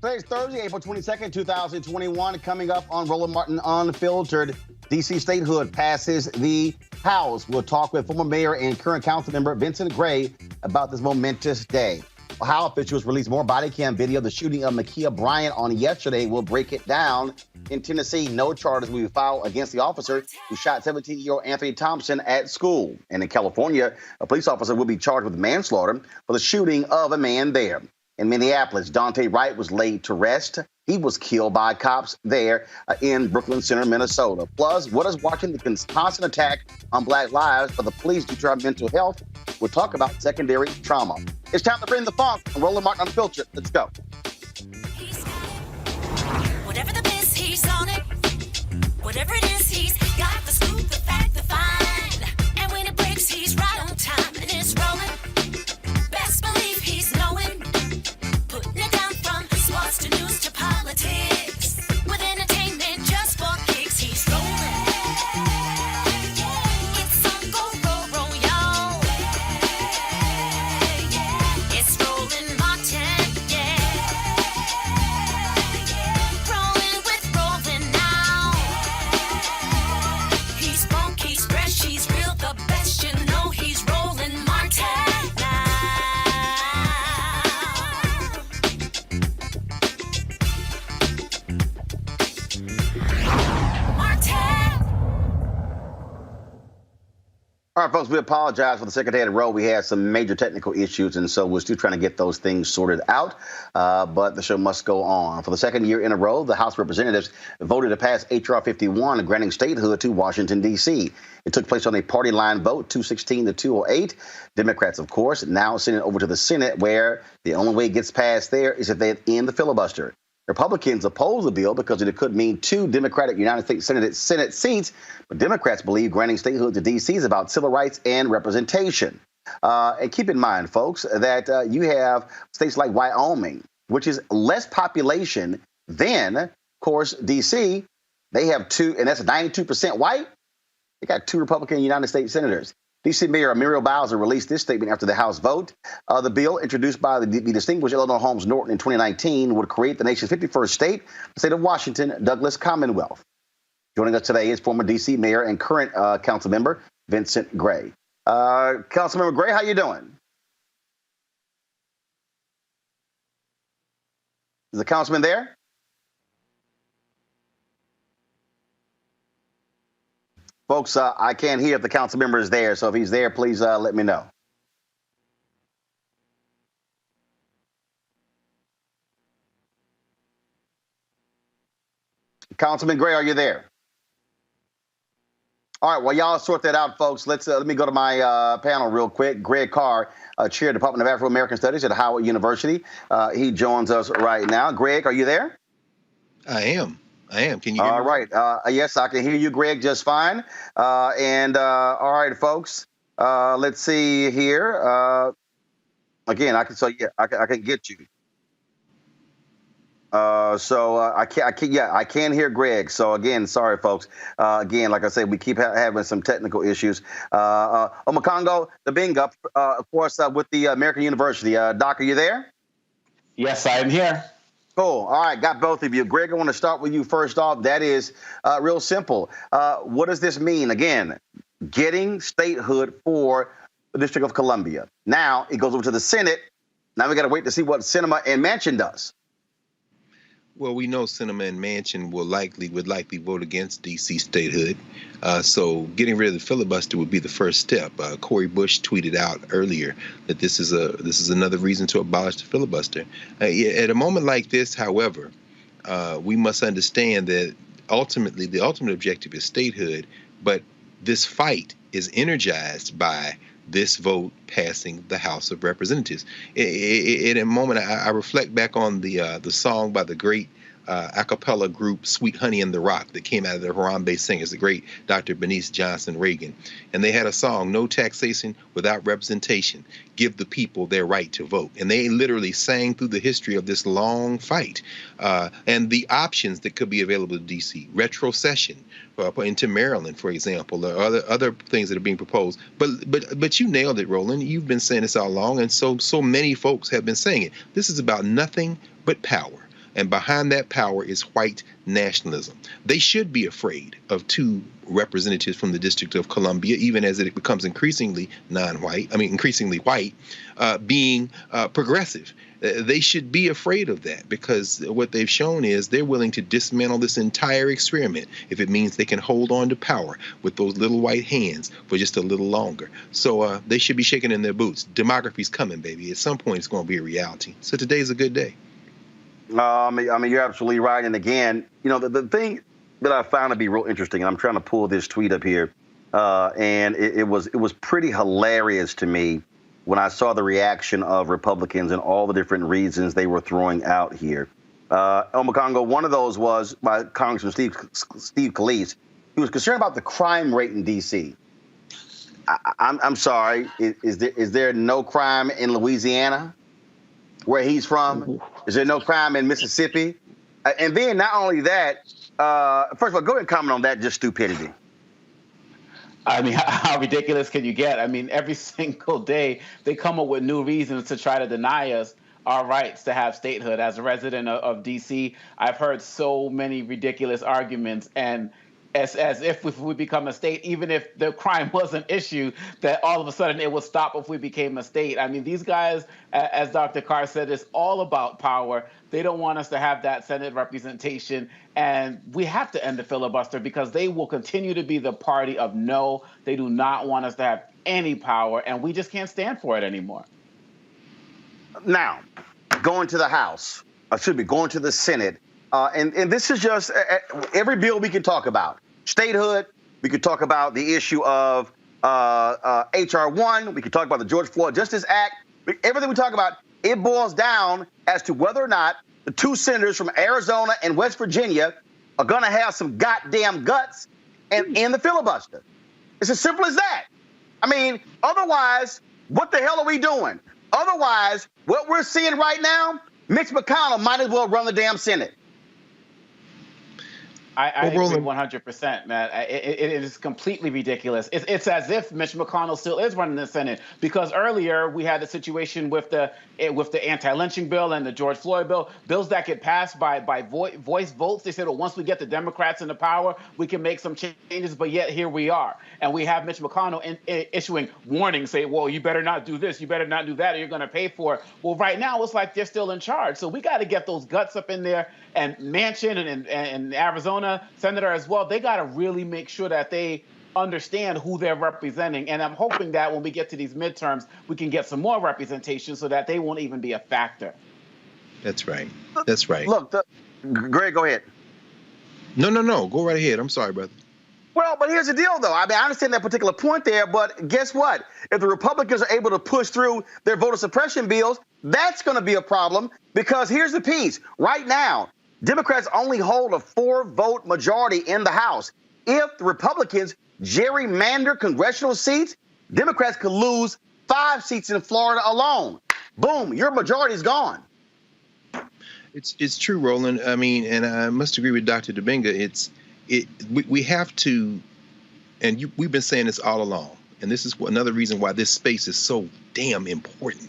Today's Thursday, April 22nd, 2021. Coming up on Roland Martin Unfiltered, D.C. statehood passes the House. We'll talk with former mayor and current council member Vincent Gray about this momentous day. Ohio officials released more body cam video of the shooting of Ma'Khia Bryant on yesterday. We'll break it down. In Tennessee, no charges will be filed against the officer who shot 17-year-old Anthony Thompson at school. And in California, a police officer will be charged with manslaughter for the shooting of a man there. In Minneapolis, Daunte Wright was laid to rest. He was killed by cops there in Brooklyn Center, Minnesota. Plus, what is watching the constant attack on Black lives for the police due to our mental health? We'll talk about secondary trauma. It's time to bring the funk on Roland Martin Unfiltered. Let's go. Whatever the biz, he's on it. Whatever it is, he's got the scoop, the fact, the find. And when it breaks, he's right on time and it's rolling. Best believe he's knowing. Putting it down from sports to news to politics. With entertainment just for kicks, he's rolling. It's on go, y'all. It's Roland Martin, rolling with Roland now. He's funky, he's fresh, he's real, the best, you know he's Roland Martin now. All right, folks, we apologize for the second day in a row. We had some major technical issues, and so we're still trying to get those things sorted out. But the show must go on. For the second year in a row, the House of Representatives voted to pass H.R. 51, granting statehood to Washington, D.C. It took place on a party line vote, 216 to 208. Democrats, of course, now send it over to the Senate, where the only way it gets passed there is if they end the filibuster. Republicans oppose the bill because it could mean 2 Democratic United States Senate seats, but Democrats believe granting statehood to D.C. is about civil rights and representation. And keep in mind, folks, that you have states like Wyoming, which is less population than, of course, D.C. They have 2, and that's 92% white. They got 2 Republican United States senators. D.C. Mayor Muriel Bowser released this statement after the House vote. The bill, introduced by the distinguished Eleanor Holmes Norton in 2019, would create the nation's 51st state, the state of Washington, Douglas Commonwealth. Joining us today is former D.C. Mayor and current council member Vincent Gray. Councilmember Gray, how you doing? Is the councilman there? Folks, I can't hear if the council member is there, so if he's there, please let me know. Councilman Gray, are you there? All right, well, y'all sort that out, folks. Let me go to my panel real quick. Greg Carr, Chair of the Department of Afro-American Studies at Howard University. He joins us right now. Greg, are you there? I am. Can you hear me? All right. Yes, I can hear you, Greg, just fine. All right, folks, let's see here. Again, I can get you. I can hear Greg. So again, sorry, folks. Again, like I said, we keep having some technical issues. Omakongo Dabinga, of course, with the American University. Doc, are you there? Yes, I am here. Cool. All right. Got both of you. Greg, I want to start with you first off. That is real simple. What does this mean? Again, getting statehood for the District of Columbia. Now it goes over to the Senate. Now we got to wait to see what Sinema and Manchin does. Well, we know Sinema and Manchin would likely vote against D.C. statehood. So getting rid of the filibuster would be the first step. Cori Bush tweeted out earlier that this is another reason to abolish the filibuster. At a moment like this, however, we must understand that ultimately the ultimate objective is statehood, but this fight is energized by this vote passing the House of Representatives. In a moment, I reflect back on the song by the great a cappella group Sweet Honey in the Rock that came out of the Harambe singers, the great Dr. Bernice Johnson Reagan. And they had a song, "No Taxation Without Representation, Give the People Their Right to Vote." And they literally sang through the history of this long fight and the options that could be available to D.C. Retrocession into Maryland, for example, or other things that are being proposed. But you nailed it, Roland. You've been saying this all along, and so many folks have been saying it. This is about nothing but power. And behind that power is white nationalism. They should be afraid of two representatives from the District of Columbia, even as it becomes increasingly increasingly white, being progressive. They should be afraid of that, because what they've shown is they're willing to dismantle this entire experiment if it means they can hold on to power with those little white hands for just a little longer. So they should be shaking in their boots. Demography's coming, baby. At some point, it's going to be a reality. So today's a good day. I mean, you're absolutely right. And again, the thing that I found to be real interesting, and I'm trying to pull this tweet up here, and it was pretty hilarious to me when I saw the reaction of Republicans and all the different reasons they were throwing out here. Omakongo, one of those was by Congressman Steve Scalise. He was concerned about the crime rate in D.C. I'm sorry, is there no crime in Louisiana, where he's from? Is there no crime in Mississippi? And then not only that, first of all, go ahead and comment on that, just stupidity. I mean, how ridiculous can you get? I mean, every single day they come up with new reasons to try to deny us our rights to have statehood. As a resident of D.C., I've heard so many ridiculous arguments, and as if we become a state, even if the crime was an issue, that all of a sudden it would stop if we became a state. I mean, these guys, as Dr. Carr said, it's all about power. They don't want us to have that Senate representation, and we have to end the filibuster because they will continue to be the party of no. They do not want us to have any power, and we just can't stand for it anymore. Now, going to the House, going to the Senate, and this is just every bill we can talk about. Statehood, we could talk about the issue of H.R. 1, we could talk about the George Floyd Justice Act. Everything we talk about, it boils down as to whether or not the two senators from Arizona and West Virginia are going to have some goddamn guts and end the filibuster. It's as simple as that. I mean, otherwise, what the hell are we doing? Otherwise, what we're seeing right now, Mitch McConnell might as well run the damn Senate. I agree 100%, man. It is completely ridiculous. It's as if Mitch McConnell still is running the Senate, because earlier we had the situation with the anti-lynching bill and the George Floyd bill, bills that get passed by voice votes. They said, well, once we get the Democrats into power, we can make some changes, but yet here we are. And we have Mitch McConnell issuing warnings, saying, well, you better not do this, you better not do that, or you're going to pay for it. Well, right now it's like they're still in charge. So we got to get those guts up in there. And Manchin and Arizona Senator as well, they got to really make sure that they understand who they're representing. And I'm hoping that when we get to these midterms, we can get some more representation so that they won't even be a factor. That's right. That's right. Look, Greg, go ahead. No. Go right ahead. I'm sorry, brother. Well, but here's the deal, though. I mean, I understand that particular point there, but guess what? If the Republicans are able to push through their voter suppression bills, that's going to be a problem, because here's the piece. Right now, Democrats only hold a 4-vote majority in the House. If the Republicans gerrymander congressional seats, Democrats could lose 5 seats in Florida alone. Boom, your majority is gone. It's true, Roland. I mean, and I must agree with Dr. Dibinga. We have to, and we've been saying this all along, and this is another reason why this space is so damn important.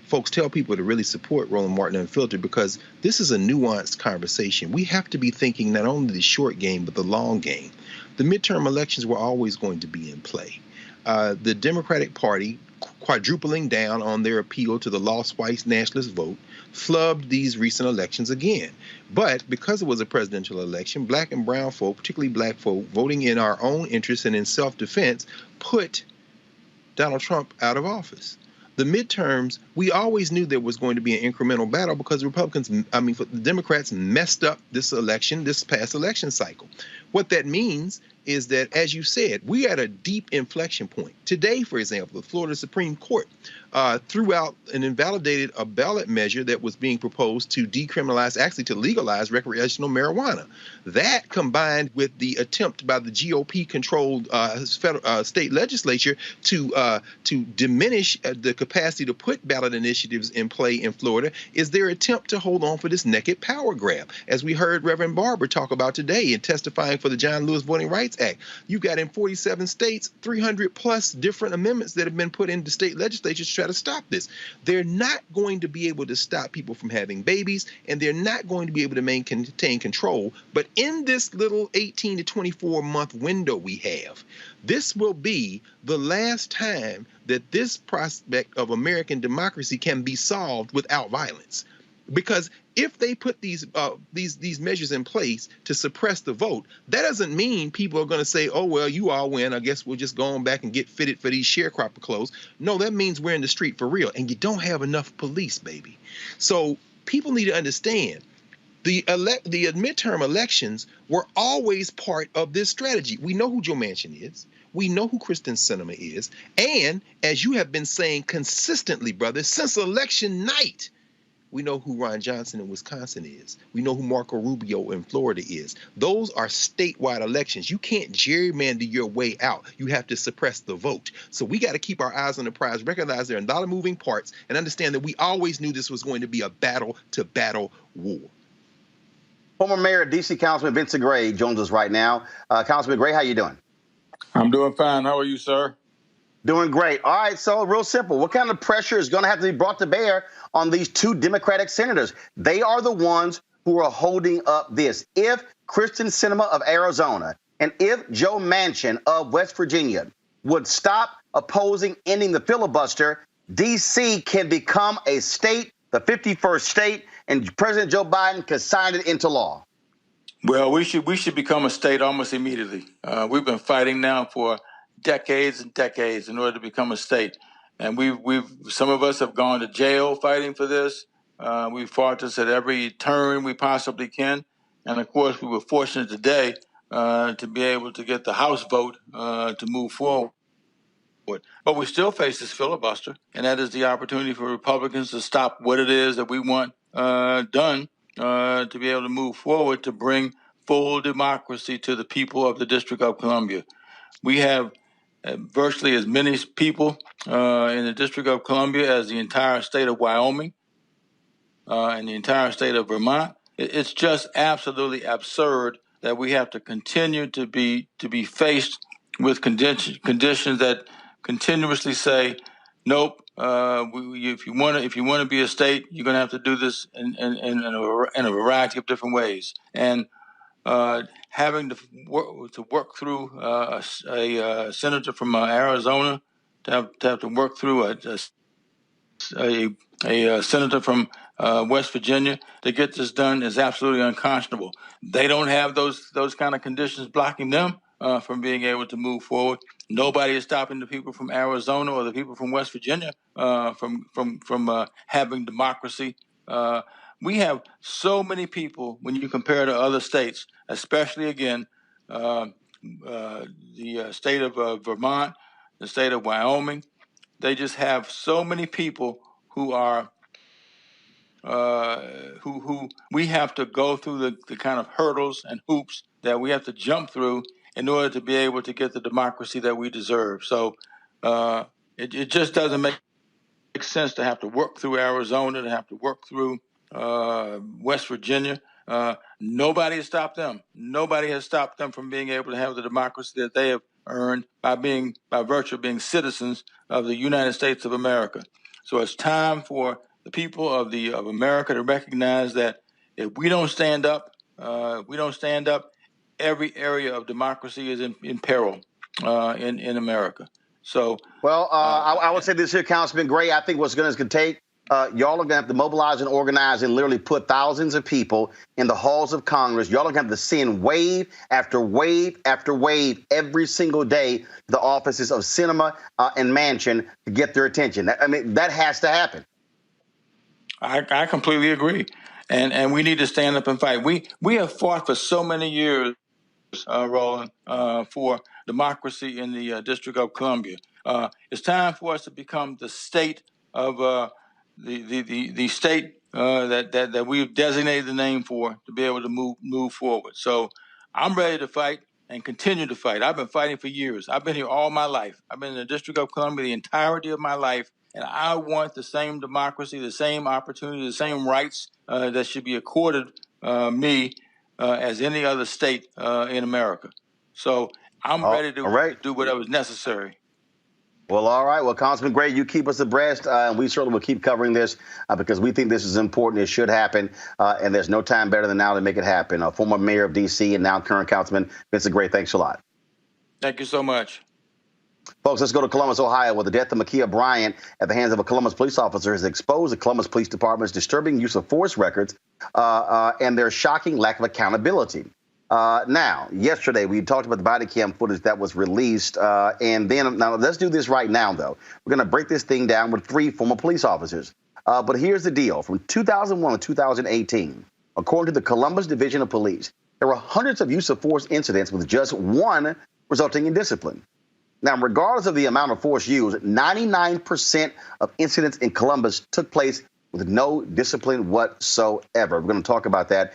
Folks, tell people to really support Roland Martin Unfiltered, because this is a nuanced conversation. We have to be thinking not only the short game, but the long game. The midterm elections were always going to be in play. The Democratic Party, quadrupling down on their appeal to the lost white nationalist vote, flubbed these recent elections again. But because it was a presidential election, black and brown folk, particularly black folk, voting in our own interest and in self-defense, put Donald Trump out of office. The midterms, we always knew there was going to be an incremental battle because the Democrats messed up this past election cycle. What that means is that, as you said, we're at a deep inflection point. Today, for example, the Florida Supreme Court threw out and invalidated a ballot measure that was being proposed to to legalize recreational marijuana. That, combined with the attempt by the GOP-controlled state legislature to diminish the capacity to put ballot initiatives in play in Florida, is their attempt to hold on for this naked power grab. As we heard Reverend Barber talk about today in testifying for the John Lewis Voting Rights Rights Act. You've got in 47 states, 300 plus different amendments that have been put into state legislatures to try to stop this. They're not going to be able to stop people from having babies, and they're not going to be able to maintain control. But in this little 18 to 24 month window we have, this will be the last time that this prospect of American democracy can be solved without violence. Because if they put these measures in place to suppress the vote, that doesn't mean people are going to say, oh, well, you all win. I guess we'll just go on back and get fitted for these sharecropper clothes. No, that means we're in the street for real. And you don't have enough police, baby. So people need to understand the midterm elections were always part of this strategy. We know who Joe Manchin is. We know who Kristen Sinema is. And as you have been saying consistently, brother, since election night, we know who Ron Johnson in Wisconsin is. We know who Marco Rubio in Florida is. Those are statewide elections. You can't gerrymander your way out. You have to suppress the vote. So we got to keep our eyes on the prize, recognize there are a lot of moving parts, and understand that we always knew this was going to be a battle-to-battle war. Former Mayor D.C. Councilman Vincent Gray joins us right now. Councilman Gray, how you doing? I'm doing fine. How are you, sir? Doing great. All right, so real simple. What kind of pressure is going to have to be brought to bear on these two Democratic senators? They are the ones who are holding up this. If Kristen Sinema of Arizona and if Joe Manchin of West Virginia would stop opposing ending the filibuster, D.C. can become a state, the 51st state, and President Joe Biden can sign it into law. Well, we should become a state almost immediately. We've been fighting now for decades and decades in order to become a state, and some of us have gone to jail fighting for this. We've fought this at every turn we possibly can, and of course, we were fortunate today to be able to get the House vote to move forward. But we still face this filibuster, and that is the opportunity for Republicans to stop what it is that we want done to be able to move forward to bring full democracy to the people of the District of Columbia. We have virtually as many people in the District of Columbia as the entire state of Wyoming and the entire state of Vermont. It's just absolutely absurd that we have to continue to be faced with conditions that continuously say, nope. If you want to be a state, you're going to have to do this in a variety of different ways. And having to work through a senator from Arizona, to have to work through a senator from West Virginia to get this done is absolutely unconscionable. They don't have those kind of conditions blocking them from being able to move forward. Nobody is stopping the people from Arizona or the people from West Virginia from having democracy. We have so many people when you compare to other states, especially again the state of Vermont, the state of Wyoming. They just have so many people who are who we have to go through the kind of hurdles and hoops that we have to jump through in order to be able to get the democracy that we deserve. So it just doesn't make sense to have to work through Arizona, to have to work through West Virginia. Nobody has stopped them. Nobody has stopped them from being able to have the democracy that they have earned by virtue of being citizens of the United States of America. So it's time for the people of America to recognize that if we don't stand up, every area of democracy is in peril in America. So, well, I would say this here, Councilman Gray. I think what's going to take, y'all are going to have to mobilize and organize and literally put thousands of people in the halls of Congress. Y'all are going to have to send wave after wave after wave every single day to the offices of Sinema and Manchin to get their attention. I mean, that has to happen. I completely agree. And we need to stand up and fight. We have fought for so many years, Roland, for democracy in the District of Columbia. It's time for us to become the state of the state that we've designated the name for to be able to move forward. So I'm ready to fight and continue to fight. I've been fighting for years. I've been here all my life. I've been in the District of Columbia the entirety of my life, and I want the same democracy, the same opportunity, the same rights that should be accorded me as any other state in America. So I'm ready to All right. do whatever's necessary. Well, all right. Well, Congressman Gray, you keep us abreast, and we certainly will keep covering this because we think this is important. It should happen, and there's no time better than now to make it happen. Former mayor of D.C. and now current councilman Vincent Gray, thanks a lot. Thank you so much. Folks, let's go to Columbus, Ohio, where the death of Ma'Khia Bryant at the hands of a Columbus police officer has exposed the Columbus Police Department's disturbing use of force records and their shocking lack of accountability. Now, yesterday, we talked about the body cam footage that was released. And then, now let's do this right now, though. We're going to break this thing down with 3 former police officers. But here's the deal. From 2001 to 2018, according to the Columbus Division of Police, there were hundreds of use of force incidents with just 1 resulting in discipline. Now, regardless of the amount of force used, 99% of incidents in Columbus took place with no discipline whatsoever. We're going to talk about that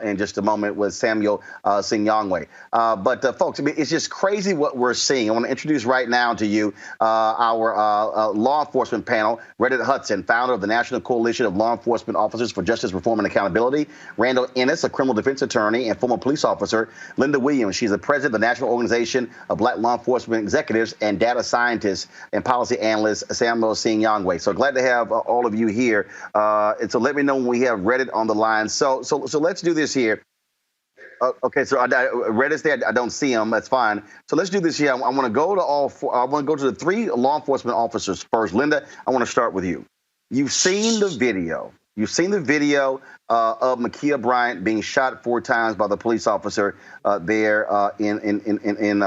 in just a moment with Samuel Singyongwe. But folks, I mean, it's just crazy what we're seeing. I want to introduce right now to you our law enforcement panel, Reddit Hudson, founder of the National Coalition of Law Enforcement Officers for Justice, Reform, and Accountability, Randall Ennis, a criminal defense attorney and former police officer, Linda Williams. She's the president of the National Organization of Black Law Enforcement Executives, and data scientist and policy analyst Samuel Singyongwe. So glad to have all of you here. And so let me know when we have Reddit on the line. So let's do this here. Okay, so Reddit's there. I don't see him. That's fine. So let's do this here. I want to go to all 4. I want to go to the 3 law enforcement officers first. Linda, I want to start with you. You've seen the video. You've seen the video of Ma'Khia Bryant being shot 4 times by the police officer there in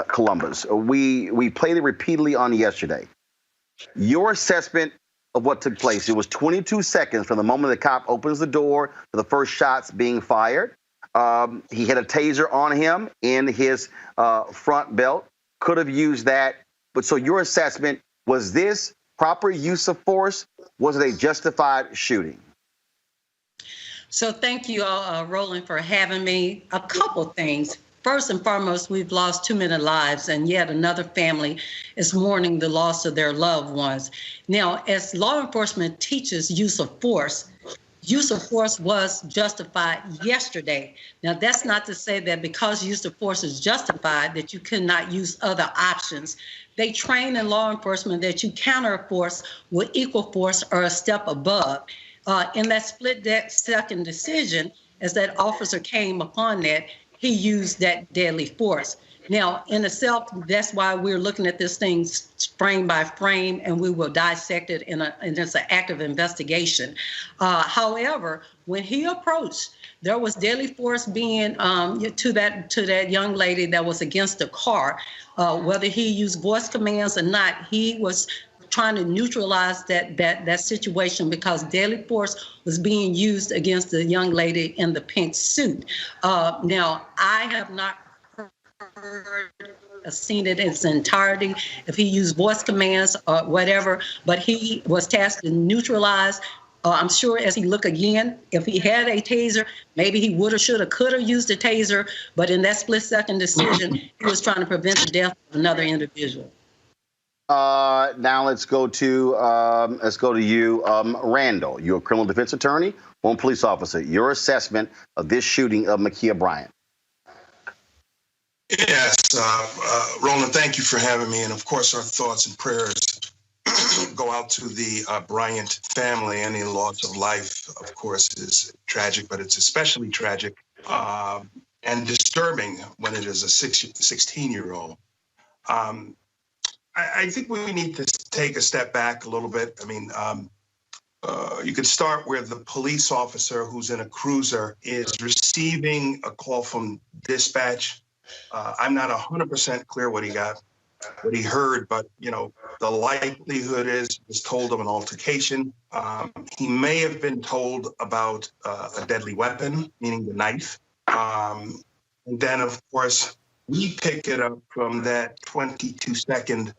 Columbus. We played it repeatedly on yesterday. Your assessment of what took place. It was 22 seconds from the moment the cop opens the door to the first shots being fired. He had a taser on him in his front belt. Could have used that. But so your assessment, was this proper use of force? Was it a justified shooting? So thank you, Roland, for having me. A couple things. First and foremost, we've lost 2 many lives, and yet another family is mourning the loss of their loved ones. Now, as law enforcement teaches use of force was justified yesterday. Now, that's not to say that because use of force is justified that you cannot use other options. They train in law enforcement that you counter force with equal force or a step above. In that split-second decision, as that officer came upon that, he used that deadly force. Now, in itself, that's why we're looking at this thing frame by frame, and we will dissect it and it's an active investigation. However, when he approached, there was deadly force being to that young lady that was against the car. Whether he used voice commands or not, he was trying to neutralize that situation because deadly force was being used against the young lady in the pink suit. Now, I have not heard or seen it in its entirety, if he used voice commands or whatever, but he was tasked to neutralize. I'm sure as he look again, if he had a taser, maybe he would have, should have, could have used a taser, but in that split-second decision, he was trying to prevent the death of another individual. Now let's go to you, Randall. You're a criminal defense attorney, one police officer. Your assessment of this shooting of Ma'Khia Bryant. Yes, Roland, thank you for having me. And of course, our thoughts and prayers go out to the Bryant family. Any loss of life, of course, is tragic, but it's especially tragic and disturbing when it is a 16-year-old. I think we need to take a step back a little bit. I mean, you could start where the police officer who's in a cruiser is receiving a call from dispatch. I'm not 100% clear what he heard, but, you know, the likelihood is he was told of an altercation. He may have been told about a deadly weapon, meaning the knife. And then, of course, we pick it up from that 22-second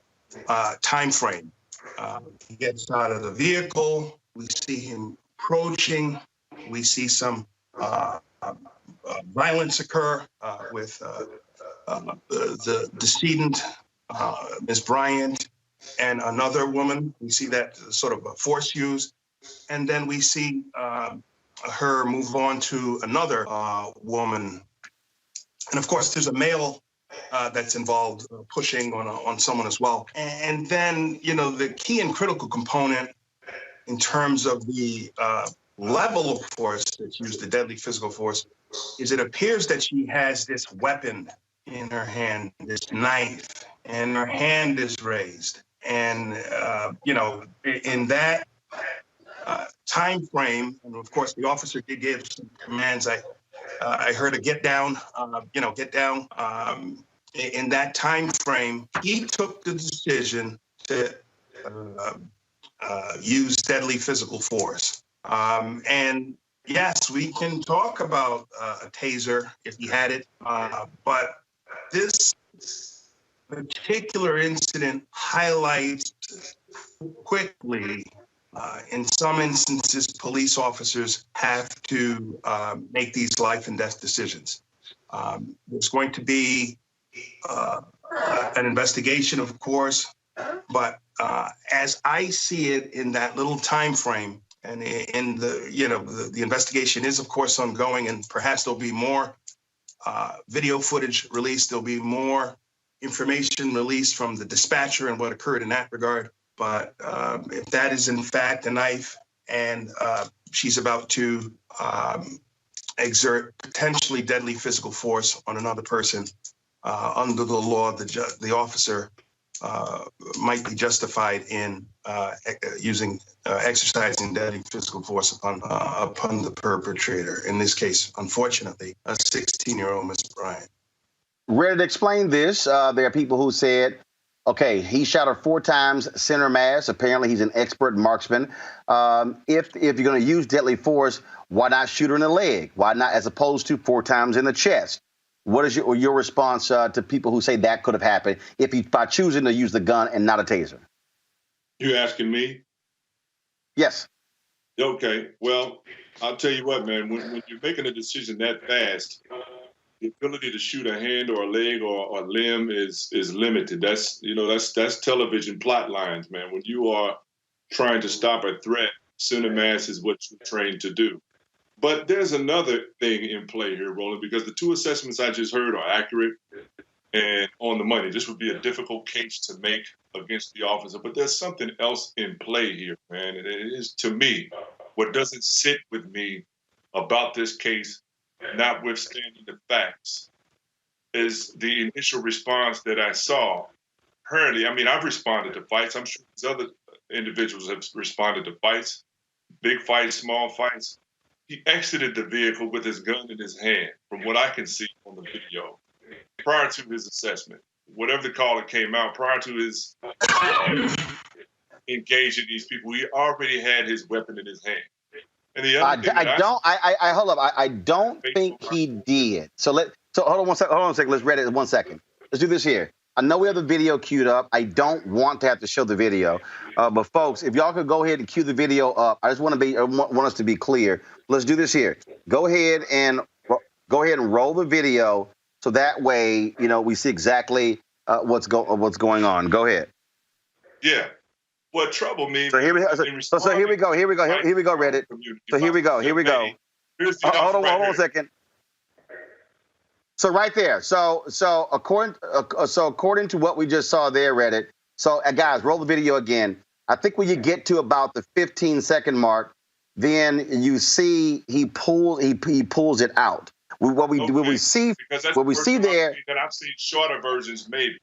time frame. He gets out of the vehicle. We see him approaching. We see some violence occur with the decedent, Ms. Bryant, and another woman. We see that sort of a force used. And then we see her move on to another woman. And of course, there's a male that's involved pushing on someone as well. And then, the key and critical component in terms of the level of force that's used, the deadly physical force, is it appears that she has this weapon in her hand, this knife, and her hand is raised. And, in that time frame, and of course, the officer did give some commands. I heard a get down, get down. In that time frame, he took the decision to use deadly physical force. And yes, we can talk about a taser if he had it, but this particular incident highlights quickly, in some instances, police officers have to make these life and death decisions. There's going to be an investigation, of course, but as I see it in that little time frame, and in the investigation is, of course, ongoing, and perhaps there'll be more video footage released. There'll be more information released from the dispatcher and what occurred in that regard. But if that is in fact a knife, and she's about to exert potentially deadly physical force on another person, under the law, the officer might be justified in exercising deadly physical force upon the perpetrator. In this case, unfortunately, a 16-year-old Miss Bryant. Ready to explain this? There are people who said, okay, he shot her 4 times, center mass. Apparently, he's an expert marksman. If you're going to use deadly force, why not shoot her in the leg? Why not, as opposed to 4 times in the chest? What is your response to people who say that could have happened by choosing to use the gun and not a taser? You asking me? Yes. Okay. Well, I'll tell you what, man. When you're making a decision that fast, the ability to shoot a hand or a leg or a limb is limited. That's television plot lines, man. When you are trying to stop a threat, center mass is what you're trained to do. But there's another thing in play here, Roland, because the 2 assessments I just heard are accurate and on the money. This would be a difficult case to make against the officer, but there's something else in play here, man. And it is, to me, what doesn't sit with me about this case, notwithstanding the facts, is the initial response that I saw. Apparently, I mean, I've responded to fights. I'm sure these other individuals have responded to fights, big fights, small fights. He exited the vehicle with his gun in his hand, from what I can see on the video, prior to his assessment. Whatever the call that came out, prior to his engaging these people, he already had his weapon in his hand. And the other hold up. I don't think he did. So hold on one second. Let's read it in 1 second. Let's do this here. I know we have the video queued up. I don't want to have to show the video, but folks, if y'all could go ahead and cue the video up, I just want us to be clear. Let's do this here. Go ahead and roll the video, so that way we see exactly what's going on. Go ahead. Yeah. What troubled me? So here we go. So here we go. Here we go, Reddit. So here we go. Hold on 1 second. So right there. So according to what we just saw there, Reddit. So guys, roll the video again. I think when you get to about the 15-second mark, then you see he pulls it out. What we see there. That I've seen shorter versions, maybe.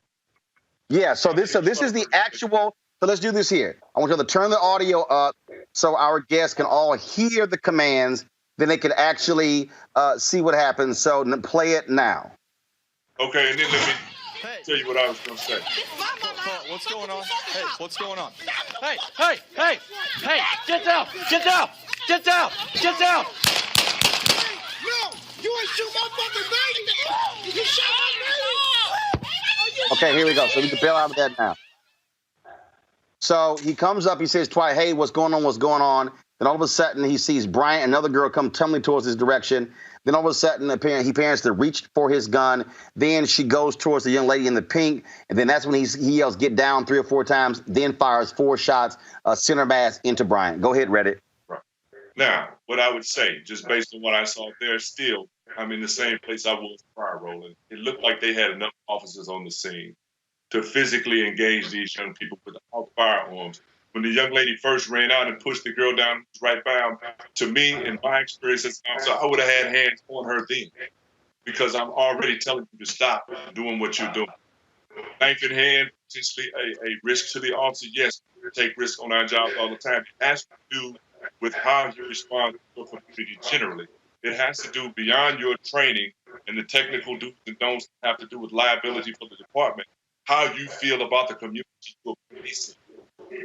Yeah. So this is the actual. So let's do this here. I want you to turn the audio up so our guests can all hear the commands. Then they can actually see what happens. So play it now. Okay, and then let me tell you what I was going to say. What's going on? Hey, what's going on? Hey, get down! No, you ain't shoot my fucking baby! You shot my baby! Okay, here we go. So we can bail out of that now. So he comes up, he says twice, hey, what's going on? Then all of a sudden he sees Bryant, another girl, come tumbling towards his direction. Then all of a sudden he appears to reach for his gun. Then she goes towards the young lady in the pink. And then that's when he yells, get down 3 or 4 times, then fires 4 shots, center mass into Bryant. Go ahead, Reddit. Right. Now, what I would say, just based on what I saw there, still, I'm in the same place I was prior, Roland. It looked like they had enough officers on the scene to physically engage these young people without firearms. When the young lady first ran out and pushed the girl down right by him, to me, in my experience as an officer, I would have had hands on her then, because I'm already telling you to stop doing what you're doing. Knife in hand, potentially a risk to the officer. Yes, we take risks on our jobs all the time. It has to do with how you respond to your community generally. It has to do beyond your training and the technical do's and don'ts that have to do with liability for the department, how you feel about the community you're policing.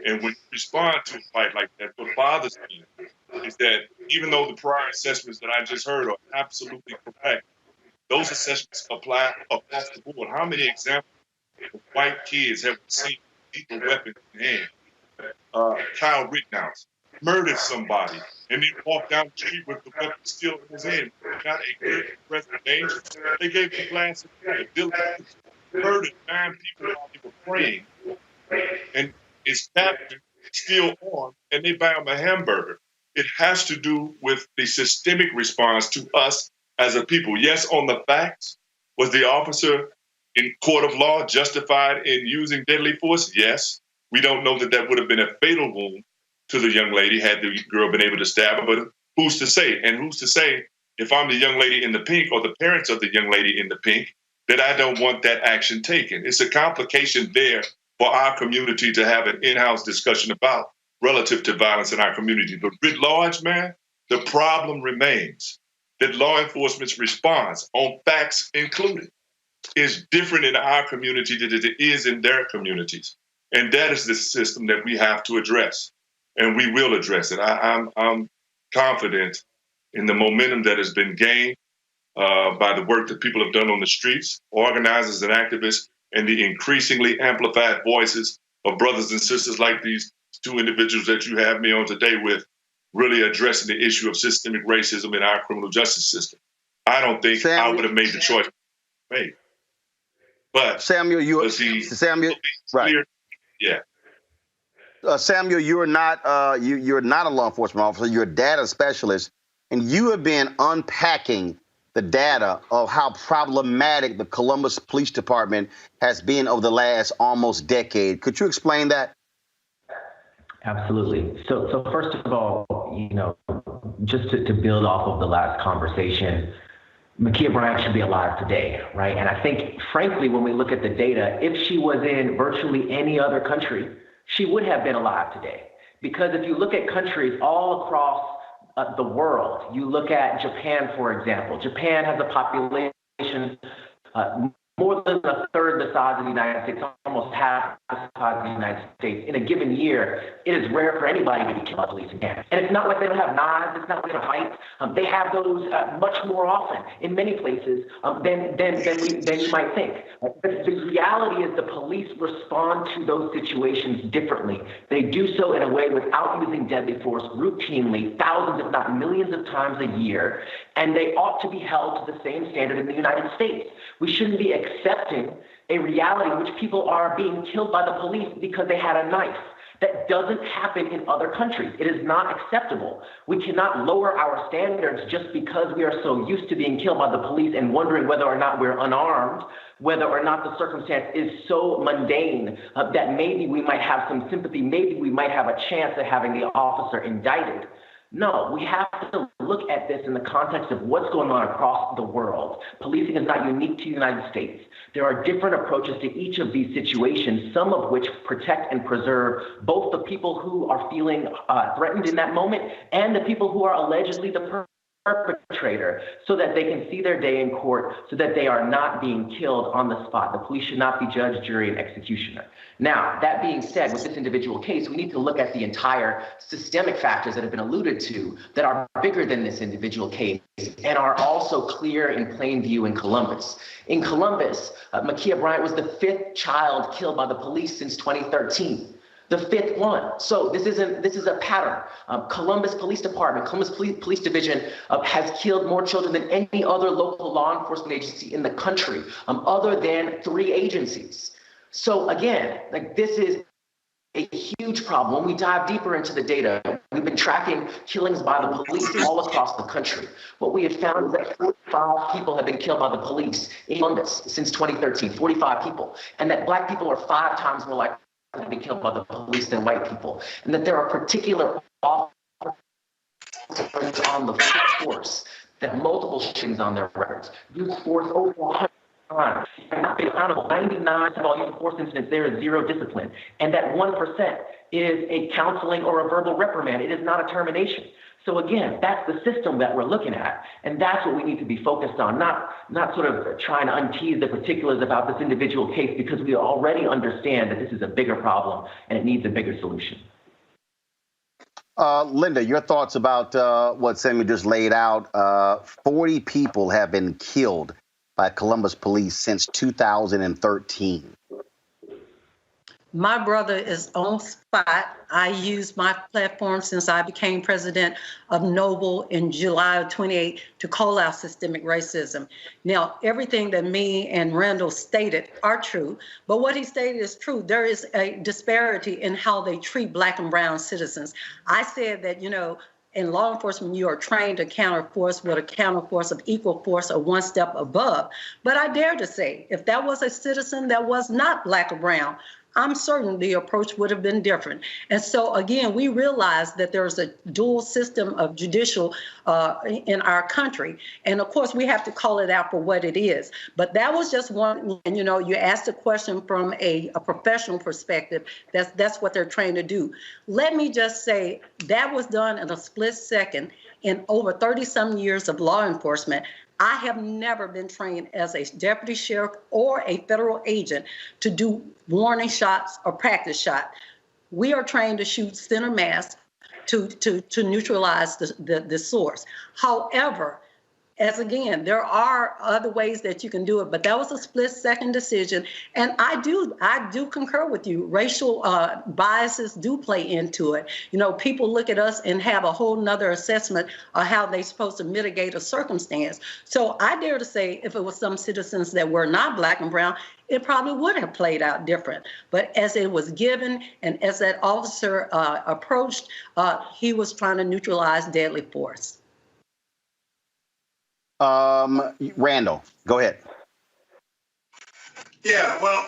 And when you respond to a fight like that, what bothers me is that even though the prior assessments that I just heard are absolutely correct, those assessments apply across the board. How many examples of white kids have seen lethal weapons in hand? Kyle Rittenhouse murdered somebody and then walked down the street with the weapon still in his hand. Got a good present danger. They gave him a glass of water. Bill murdered 9 people while they were praying. And his captain still on, and they buy him a hamburger. It has to do with the systemic response to us as a people. Yes, on the facts, was the officer in court of law justified in using deadly force? Yes. We don't know that that would have been a fatal wound to the young lady had the girl been able to stab her, but who's to say? And who's to say if I'm the young lady in the pink or the parents of the young lady in the pink that I don't want that action taken? It's a complication there for our community to have an in-house discussion about relative to violence in our community. But writ large, man, the problem remains that law enforcement's response, on facts included, is different in our community than it is in their communities. And that is the system that we have to address. And we will address it. I'm confident in the momentum that has been gained by the work that people have done on the streets, organizers and activists, and the increasingly amplified voices of brothers and sisters like these 2 individuals that you have me on today with, really addressing the issue of systemic racism in our criminal justice system. I don't think I would have made the choice made. But Samuel, right? Yeah. Samuel, you're not you're not a law enforcement officer. You're a data specialist, and you have been unpacking the data of how problematic the Columbus Police Department has been over the last almost decade. Could you explain that? Absolutely. So first of all, just to build off of the last conversation, Ma'Khia Bryant should be alive today, right? And I think, frankly, when we look at the data, if she was in virtually any other country, she would have been alive today. Because if you look at countries all across the world, you look at Japan, for example. Japan has a population more than a third the size of the United States, almost half the size of the United States. In a given year, it is rare for anybody to be killed by police again. And it's not like they don't have knives, it's not like they don't have fights. They have those much more often in many places than you might think. But the reality is the police respond to those situations differently. They do so in a way without using deadly force routinely, thousands if not millions of times a year, and they ought to be held to the same standard in the United States. We shouldn't be accepting a reality in which people are being killed by the police because they had a knife. That doesn't happen in other countries. It is not acceptable. We cannot lower our standards just because we are so used to being killed by the police and wondering whether or not we're unarmed, whether or not the circumstance is so mundane that maybe we might have some sympathy, maybe we might have a chance of having the officer indicted. No, we have to look at this in the context of what's going on across the world. Policing is not unique to the United States. There are different approaches to each of these situations, some of which protect and preserve both the people who are feeling threatened in that moment and the people who are allegedly the perpetrator, so that they can see their day in court, so that they are not being killed on the spot. The police should not be judge, jury, and executioner. Now, that being said, with this individual case, we need to look at the entire systemic factors that have been alluded to that are bigger than this individual case and are also clear in plain view in Columbus. In Columbus, Ma'Khia Bryant was the 5th child killed by the police since 2013. The 5th one. So this is a pattern. Columbus Police Department, Columbus Police Division has killed more children than any other local law enforcement agency in the country, other than 3 agencies. So again, like this is a huge problem. When we dive deeper into the data, we've been tracking killings by the police all across the country. What we have found is that 45 people have been killed by the police in Columbus since 2013, 45 people, and that Black people are 5 times more likely to be killed by the police than white people, and that there are particular officers on the force that multiple shootings on their records, use force over 100 times, and not been accountable. 99 of all use of force incidents, there is 0 discipline, and that 1% is a counseling or a verbal reprimand. It is not a termination. So again, that's the system that we're looking at, and that's what we need to be focused on, not sort of trying to untease the particulars about this individual case, because we already understand that this is a bigger problem and it needs a bigger solution. Linda, your thoughts about what Samuel just laid out. 40 people have been killed by Columbus police since 2013. My brother is on spot. I used my platform since I became president of Noble in July of 28 to call out systemic racism. Now, everything that me and Randall stated are true, but what he stated is true. There is a disparity in how they treat Black and brown citizens. I said that, you know, in law enforcement, you are trained to counterforce with a counterforce of equal force or one step above. But I dare to say, if that was a citizen that was not Black or brown, I'm certain the approach would have been different. And so, again, we realize that there's a dual system of judicial in our country. And, of course, we have to call it out for what it is. But that was just one, and, you know, you asked a question from a professional perspective. That's what they're trained to do. Let me just say that was done in a split second in over 30-some years of law enforcement. I have never been trained as a deputy sheriff or a federal agent to do warning shots or practice shot. We are trained to shoot center mass to neutralize the source. However, as again, there are other ways that you can do it, but that was a split-second decision. And I do concur with you. Racial biases do play into it. You know, people look at us and have a whole nother assessment of how they're supposed to mitigate a circumstance. So I dare to say, if it was some citizens that were not Black and brown, it probably would have played out different. But as it was given and as that officer approached, he was trying to neutralize deadly force. Randall, go ahead. Yeah, well,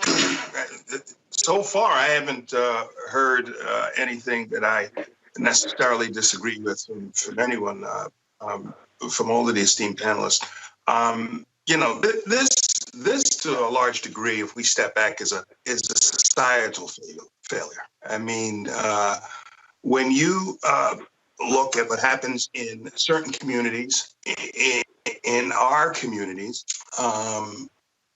so far I haven't heard anything that I necessarily disagree with from anyone, from all of the esteemed panelists. You know, this to a large degree, if we step back, is a societal failure. I mean, when you look at what happens in certain communities, in our communities,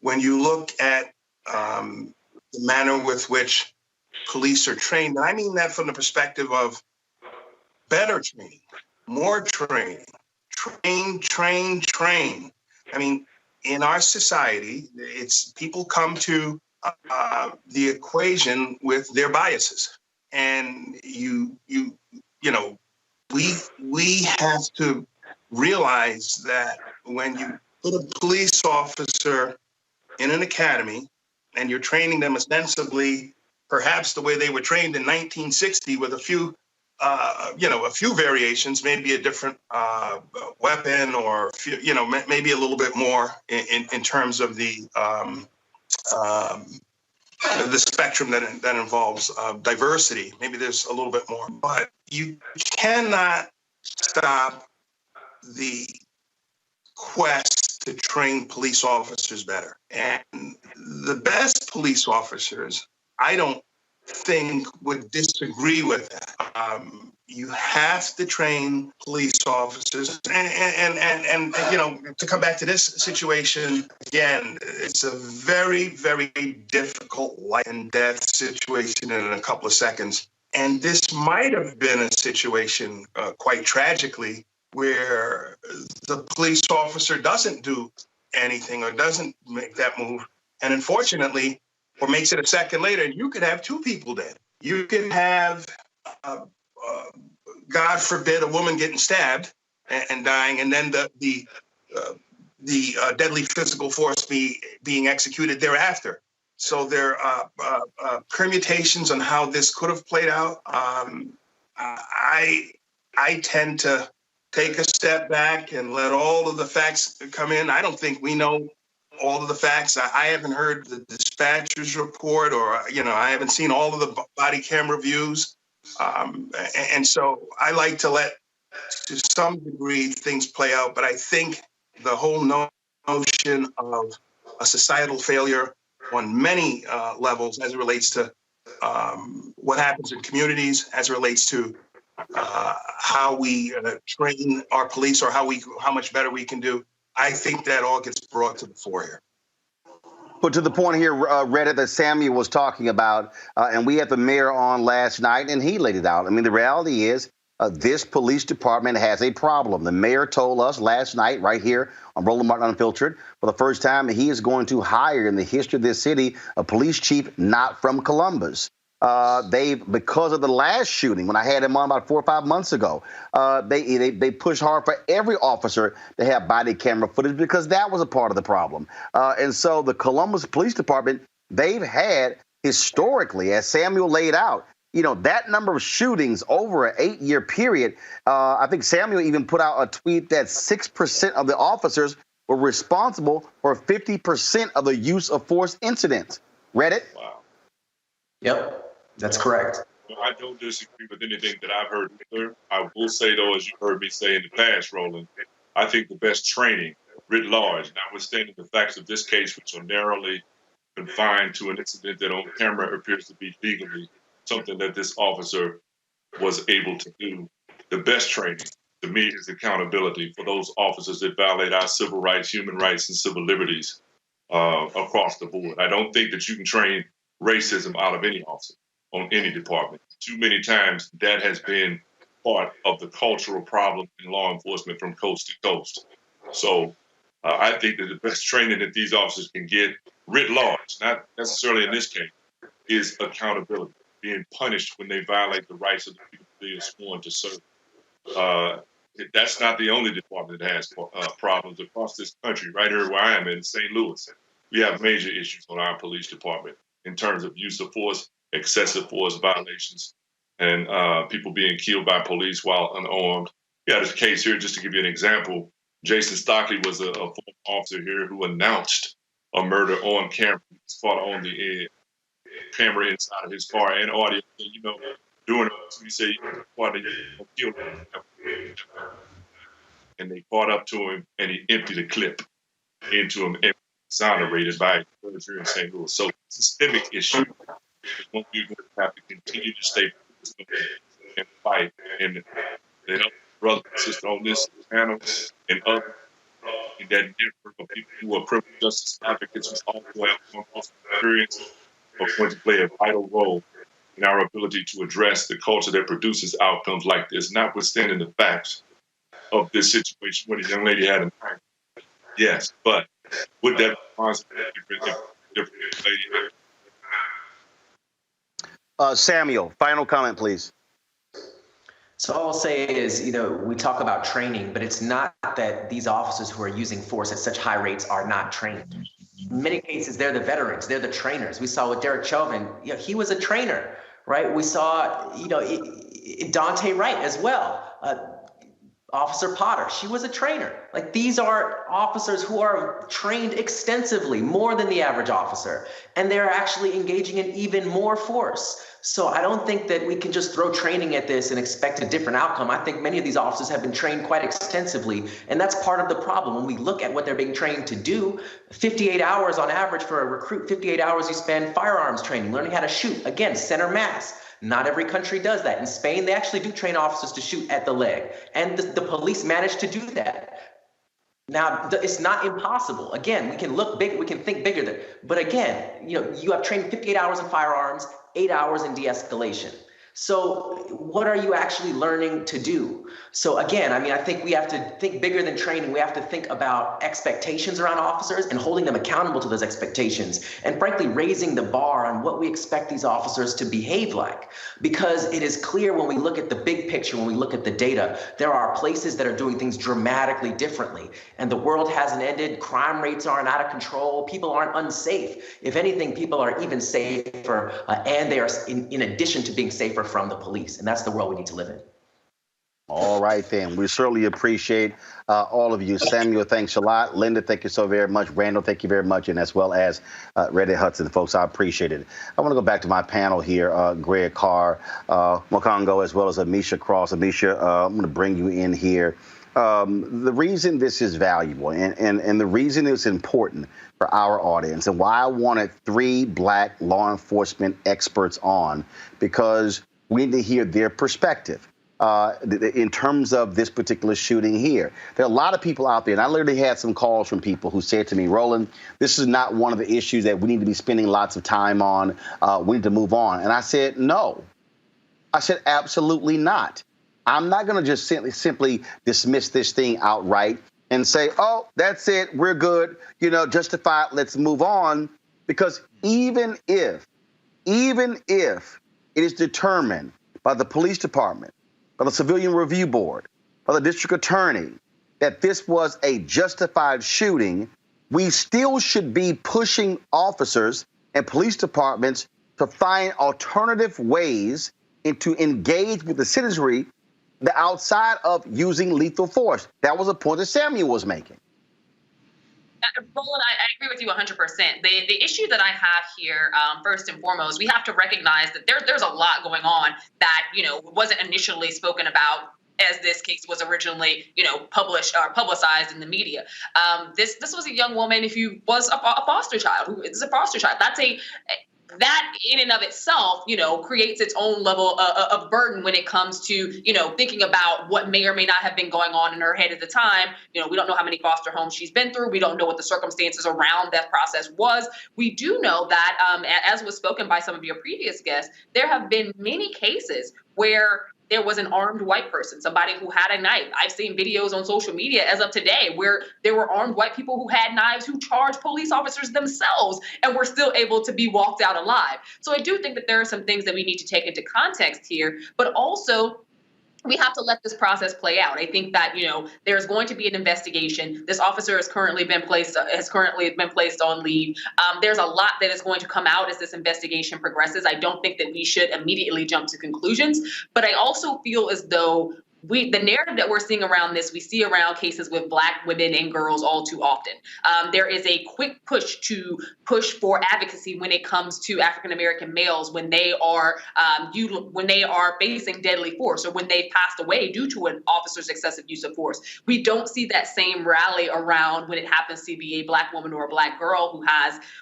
when you look at the manner with which police are trained, and I mean that from the perspective of better training, more training, train. I mean, in our society, it's people come to the equation with their biases, and you know, we have to realize that when you put a police officer in an academy and you're training them ostensibly, perhaps the way they were trained in 1960 with a few variations, maybe a different weapon or, maybe a little bit more in terms of the spectrum that involves diversity. Maybe there's a little bit more, but you cannot stop the quest to train police officers better. And the best police officers, I don't think, would disagree with that. You have to train police officers. And to come back to this situation, again, it's a very, very difficult life and death situation in a couple of seconds. And this might have been a situation, quite tragically, where the police officer doesn't do anything or doesn't make that move. And unfortunately, or makes it a second later, and you could have 2 people dead. You can have, God forbid, a woman getting stabbed and dying, and then the deadly physical force being executed thereafter. So there are permutations on how this could have played out. I tend to take a step back and let all of the facts come in. I don't think we know all of the facts. I haven't heard the dispatcher's report, or I haven't seen all of the body camera views. And so I like to let, to some degree, things play out. But I think the whole notion of a societal failure on many levels, as it relates to what happens in communities, as it relates to how we train our police, or how much better we can do. I think that all gets brought to the fore here. But to the point here, Reddit, that Samuel was talking about, and we had the mayor on last night, and he laid it out. I mean, the reality is this police department has a problem. The mayor told us last night right here on Roland Martin Unfiltered, for the first time, he is going to hire in the history of this city a police chief not from Columbus. Because of the last shooting, when I had him on about 4 or 5 months ago, they pushed hard for every officer to have body camera footage, because that was a part of the problem. And so the Columbus Police Department, they've had historically, as Samuel laid out, that number of shootings over an 8-year period. I think Samuel even put out a tweet that 6% of the officers were responsible for 50% of the use of force incidents. Reddit? Wow. Yep. That's correct. I don't disagree with anything that I've heard either. I will say, though, as you heard me say in the past, Roland, I think the best training, writ large, notwithstanding the facts of this case, which are narrowly confined to an incident that on camera appears to be legally something that this officer was able to do, the best training, to me, is accountability for those officers that violate our civil rights, human rights, and civil liberties across the board. I don't think that you can train racism out of any officer on any department. Too many times that has been part of the cultural problem in law enforcement from coast to coast. So I think that the best training that these officers can get, writ large, not necessarily in this case, is accountability, being punished when they violate the rights of the people they are sworn to serve. That's not the only department that has problems across this country. Right here where I am in St. Louis, we have major issues on our police department in terms of use of force, excessive force violations, and people being killed by police while unarmed. Yeah, there's a case here, just to give you an example. Jason Stockley was a former officer here who announced a murder on camera. He was caught on the camera inside of his car and audio. And, doing it, he said, killed him. And they caught up to him, and he emptied a clip into him, exonerated by a judge here in St. Louis. So it's a systemic issue. One you're going to have to continue to stay focused and fight, and to help brothers and sisters on this panel and others in that network of people who are criminal justice advocates who also have one experience are going to play a vital role in our ability to address the culture that produces outcomes like this, notwithstanding the facts of this situation where the young lady had a knife. Yes, but with that responsibility, different lady. Samuel, final comment, please. So all I'll say is, we talk about training, but it's not that these officers who are using force at such high rates are not trained. In many cases, they're the veterans, they're the trainers. We saw with Derek Chauvin, he was a trainer, right? We saw, Daunte Wright as well. Officer Potter, she was a trainer. Like, these are officers who are trained extensively, more than the average officer, and they're actually engaging in even more force. So I don't think that we can just throw training at this and expect a different outcome. I think many of these officers have been trained quite extensively, and that's part of the problem. When we look at what they're being trained to do, 58 hours on average for a recruit, 58 hours you spend firearms training, learning how to shoot, again, center mass. Not every country does that. In Spain, they actually do train officers to shoot at the leg, and the police manage to do that. Now, it's not impossible. Again, we can look big, we can think bigger. But again, you have trained 58 hours in firearms, 8 hours in de-escalation. So what are you actually learning to do? So again, I think we have to think bigger than training. We have to think about expectations around officers and holding them accountable to those expectations. And frankly, raising the bar on what we expect these officers to behave like. Because it is clear when we look at the big picture picture, when we look at the data, there are places that are doing things dramatically differently. And the world hasn't ended. Crime rates aren't out of control. People aren't unsafe. If anything, people are even safer, and they are in addition to being safer from the police. And that's the world we need to live in. All right, then. We certainly appreciate all of you. Samuel, thanks a lot. Linda, thank you so very much. Randall, thank you very much. And as well as Reddy Hudson, folks, I appreciate it. I want to go back to my panel here, Greg Carr, Mokongo, as well as Amisha Cross. Amisha, I'm going to bring you in here. The reason this is valuable and the reason it's important for our audience and why I wanted 3 Black law enforcement experts on, because we need to hear their perspective. In terms of this particular shooting here. There are a lot of people out there, and I literally had some calls from people who said to me, Roland, this is not one of the issues that we need to be spending lots of time on. We need to move on. And I said, no. I said, absolutely not. I'm not going to just simply dismiss this thing outright and say, oh, that's it, we're good, justify it, let's move on. Because even if it is determined by the police department, by the Civilian Review Board, by the district attorney, that this was a justified shooting, we still should be pushing officers and police departments to find alternative ways and to engage with the citizenry outside of using lethal force. That was a point that Samuel was making. Roland, I agree with you 100%. The issue that I have here, first and foremost, we have to recognize that there's a lot going on that, wasn't initially spoken about as this case was originally, published or publicized in the media. This was a young woman who was a foster child, who is a foster child. That in and of itself, creates its own level of burden when it comes to, thinking about what may or may not have been going on in her head at the time. We don't know how many foster homes she's been through. We don't know what the circumstances around that process was. We do know that, as was spoken by some of your previous guests, there have been many cases where there was an armed white person, somebody who had a knife. I've seen videos on social media as of today where there were armed white people who had knives who charged police officers themselves and were still able to be walked out alive. So I do think that there are some things that we need to take into context here, but also we have to let this process play out. I think that, there's going to be an investigation. This officer has currently been placed on leave. There's a lot that is going to come out as this investigation progresses. I don't think that we should immediately jump to conclusions, but I also feel as though the narrative that we're seeing around this, we see around cases with Black women and girls all too often. There is a quick push for advocacy when it comes to African-American males when they are facing deadly force or when they've passed away due to an officer's excessive use of force. We don't see that same rally around when it happens to be a Black woman or a Black girl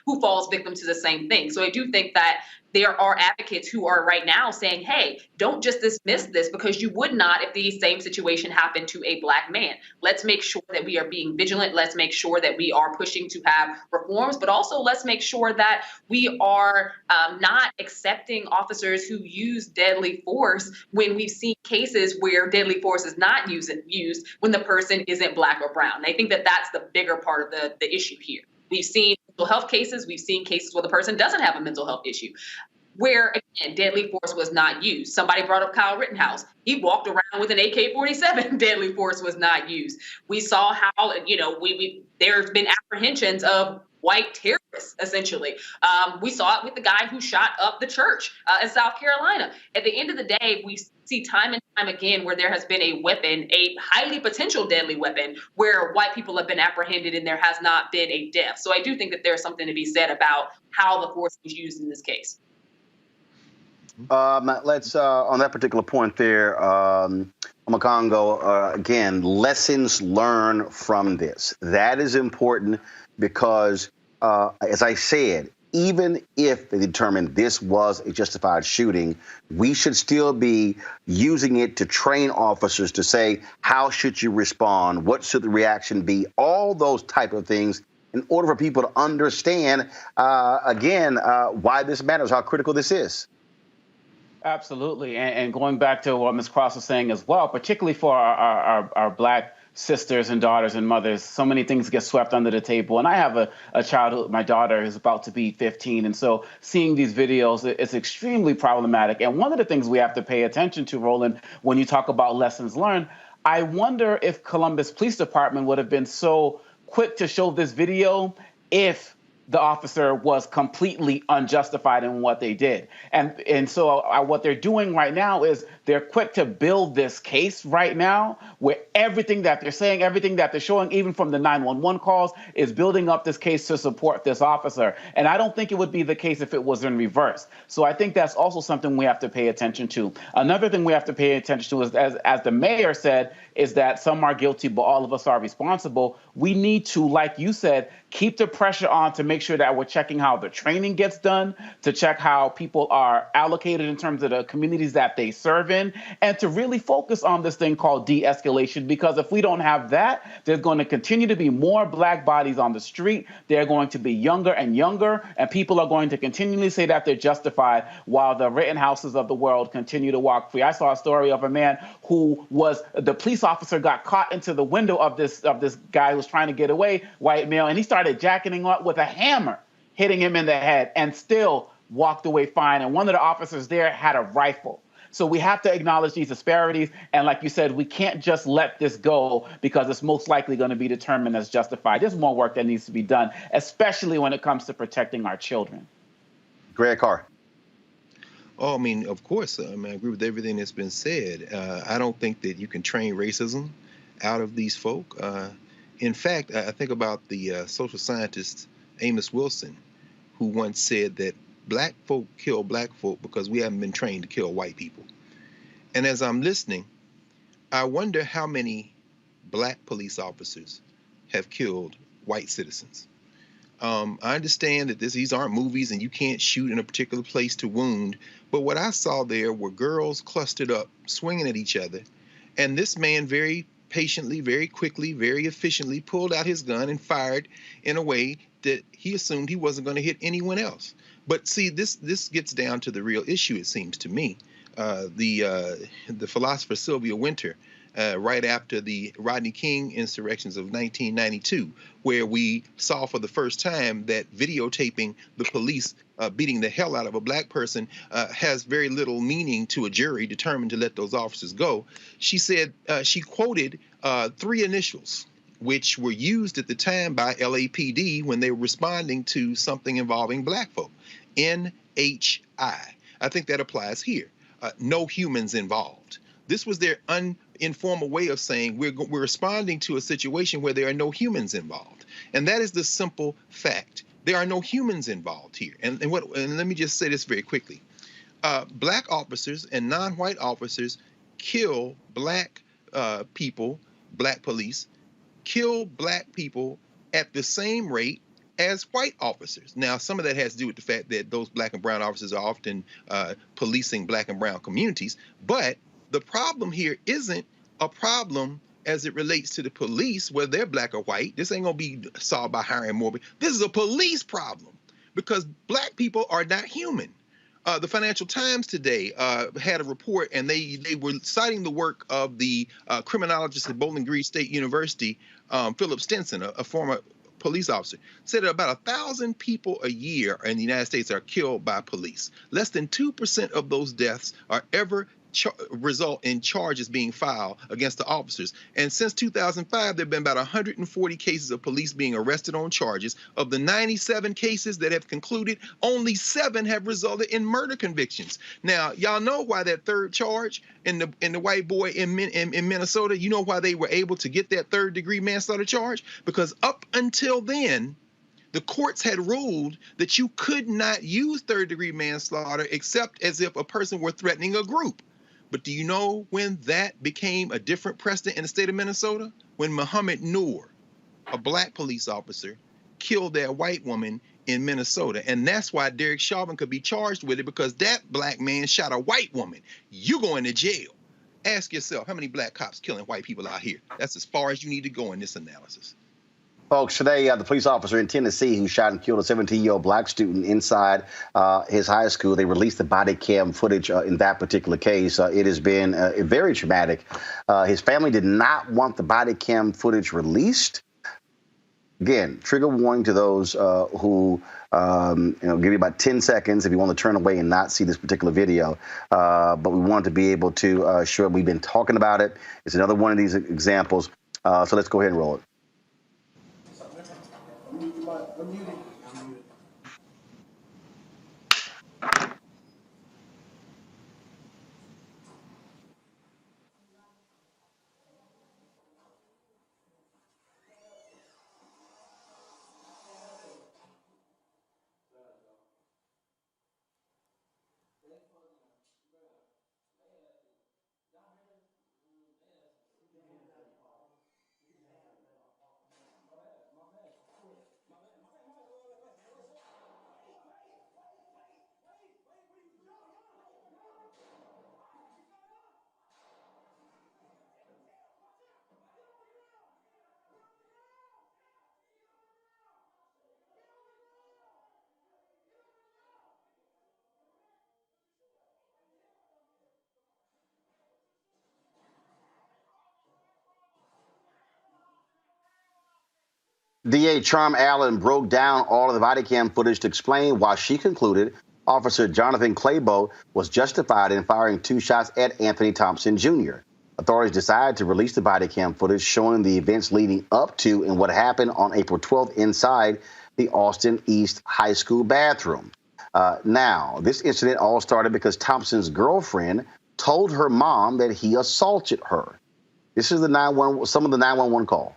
who falls victim to the same thing. So I do think that there are advocates who are right now saying, hey, don't just dismiss this because you would not if the same situation happened to a Black man. Let's make sure that we are being vigilant. Let's make sure that we are pushing to have reforms, but also let's make sure that we are not accepting officers who use deadly force when we've seen cases where deadly force is not used when the person isn't Black or brown. And I think that that's the bigger part of the issue here. We've seen mental health cases. We've seen cases where the person doesn't have a mental health issue, where, again, deadly force was not used. Somebody brought up Kyle Rittenhouse. He walked around with an AK-47. Deadly force was not used. We saw how, there's been apprehensions of white terrorists, essentially. We saw it with the guy who shot up the church in South Carolina. At the end of the day, we see time and time again where there has been a weapon, a highly potential deadly weapon, where white people have been apprehended and there has not been a death. So I do think that there's something to be said about how the force was used in this case. Let's, on that particular point there, Mokongo, again, lessons learned from this. That is important because, as I said, even if they determine this was a justified shooting, we should still be using it to train officers to say, how should you respond? What should the reaction be? All those type of things in order for people to understand, why this matters, how critical this is. Absolutely. And going back to what Ms. Cross was saying as well, particularly for our Black sisters and daughters and mothers. So many things get swept under the table. And I have a child, my daughter is about to be 15. And so seeing these videos, it's extremely problematic. And one of the things we have to pay attention to, Roland, when you talk about lessons learned, I wonder if Columbus Police Department would have been so quick to show this video if the officer was completely unjustified in what they did. And so what they're doing right now is they're quick to build this case right now where everything that they're saying, everything that they're showing, even from the 911 calls, is building up this case to support this officer. And I don't think it would be the case if it was in reverse. So I think that's also something we have to pay attention to. Another thing we have to pay attention to is, as the mayor said, is that some are guilty, but all of us are responsible. We need to, like you said, keep the pressure on to make sure that we're checking how the training gets done, to check how people are allocated in terms of the communities that they serve in, and to really focus on this thing called de-escalation. Because if we don't have that, there's going to continue to be more black bodies on the street. They're going to be younger and younger, and people are going to continually say that they're justified while the Rittenhouses of the world continue to walk free. I saw a story of a man who was, the police officer got caught into the window of this guy who was trying to get away, white male, and he started jacking him up with a hammer, hitting him in the head, and still walked away fine. And one of the officers there had a rifle. So we have to acknowledge these disparities. And like you said, we can't just let this go because it's most likely going to be determined as justified. There's more work that needs to be done, especially when it comes to protecting our children. Greg Carr. Oh, I mean, of course, I agree with everything that's been said. I don't think that you can train racism out of these folk. In fact, I think about the social scientist Amos Wilson, who once said that black folk kill black folk because we haven't been trained to kill white people. And as I'm listening, I wonder how many black police officers have killed white citizens. I understand that these aren't movies and you can't shoot in a particular place to wound, but what I saw there were girls clustered up, swinging at each other, and this man very patiently, very quickly, very efficiently pulled out his gun and fired in a way that he assumed he wasn't going to hit anyone else. But see, this gets down to the real issue, it seems to me. The philosopher Sylvia Wynter, right after the Rodney King insurrections of 1992, where we saw for the first time that videotaping the police beating the hell out of a black person has very little meaning to a jury determined to let those officers go. She said, she quoted 3 initials, which were used at the time by LAPD when they were responding to something involving black folk. NHI. I think that applies here. No humans involved. This was their informal way of saying we're responding to a situation where there are no humans involved. And that is the simple fact. There are no humans involved here. And let me just say this very quickly. Black officers and non-white officers kill black people, black police, kill black people at the same rate as white officers. Now, some of that has to do with the fact that those black and brown officers are often policing black and brown communities. But the problem here isn't a problem as it relates to the police, whether they're black or white. This ain't gonna be solved by hiring more. This is a police problem because black people are not human. The Financial Times today had a report, and they were citing the work of the criminologist at Bowling Green State University, Philip Stinson, a former police officer, said that about 1,000 people a year in the United States are killed by police. Less than 2% of those deaths are ever result in charges being filed against the officers. And since 2005, there have been about 140 cases of police being arrested on charges. Of the 97 cases that have concluded, only 7 have resulted in murder convictions. Now, y'all know why that third charge in the white boy in Minnesota, you know why they were able to get that 3rd-degree manslaughter charge? Because up until then, the courts had ruled that you could not use 3rd-degree manslaughter except as if a person were threatening a group. But do you know when that became a different precedent in the state of Minnesota? When Muhammad Noor, a black police officer, killed that white woman in Minnesota. And that's why Derek Chauvin could be charged with it, because that black man shot a white woman. You going to jail. Ask yourself, how many black cops killing white people out here? That's as far as you need to go in this analysis. Folks, today, the police officer in Tennessee who shot and killed a 17-year-old black student inside his high school, they released the body cam footage in that particular case. It has been very traumatic. His family did not want the body cam footage released. Again, trigger warning to those who, give you about 10 seconds if you want to turn away and not see this particular video. But we wanted to be able to show we've been talking about it. It's another one of these examples. So let's go ahead and roll it. DA Charm Allen broke down all of the body cam footage to explain why she concluded Officer Jonathan Clabo was justified in firing 2 shots at Anthony Thompson Jr. Authorities decided to release the body cam footage showing the events leading up to and what happened on April 12th inside the Austin East High School bathroom. Now, this incident all started because Thompson's girlfriend told her mom that he assaulted her. This is some of the 911 call.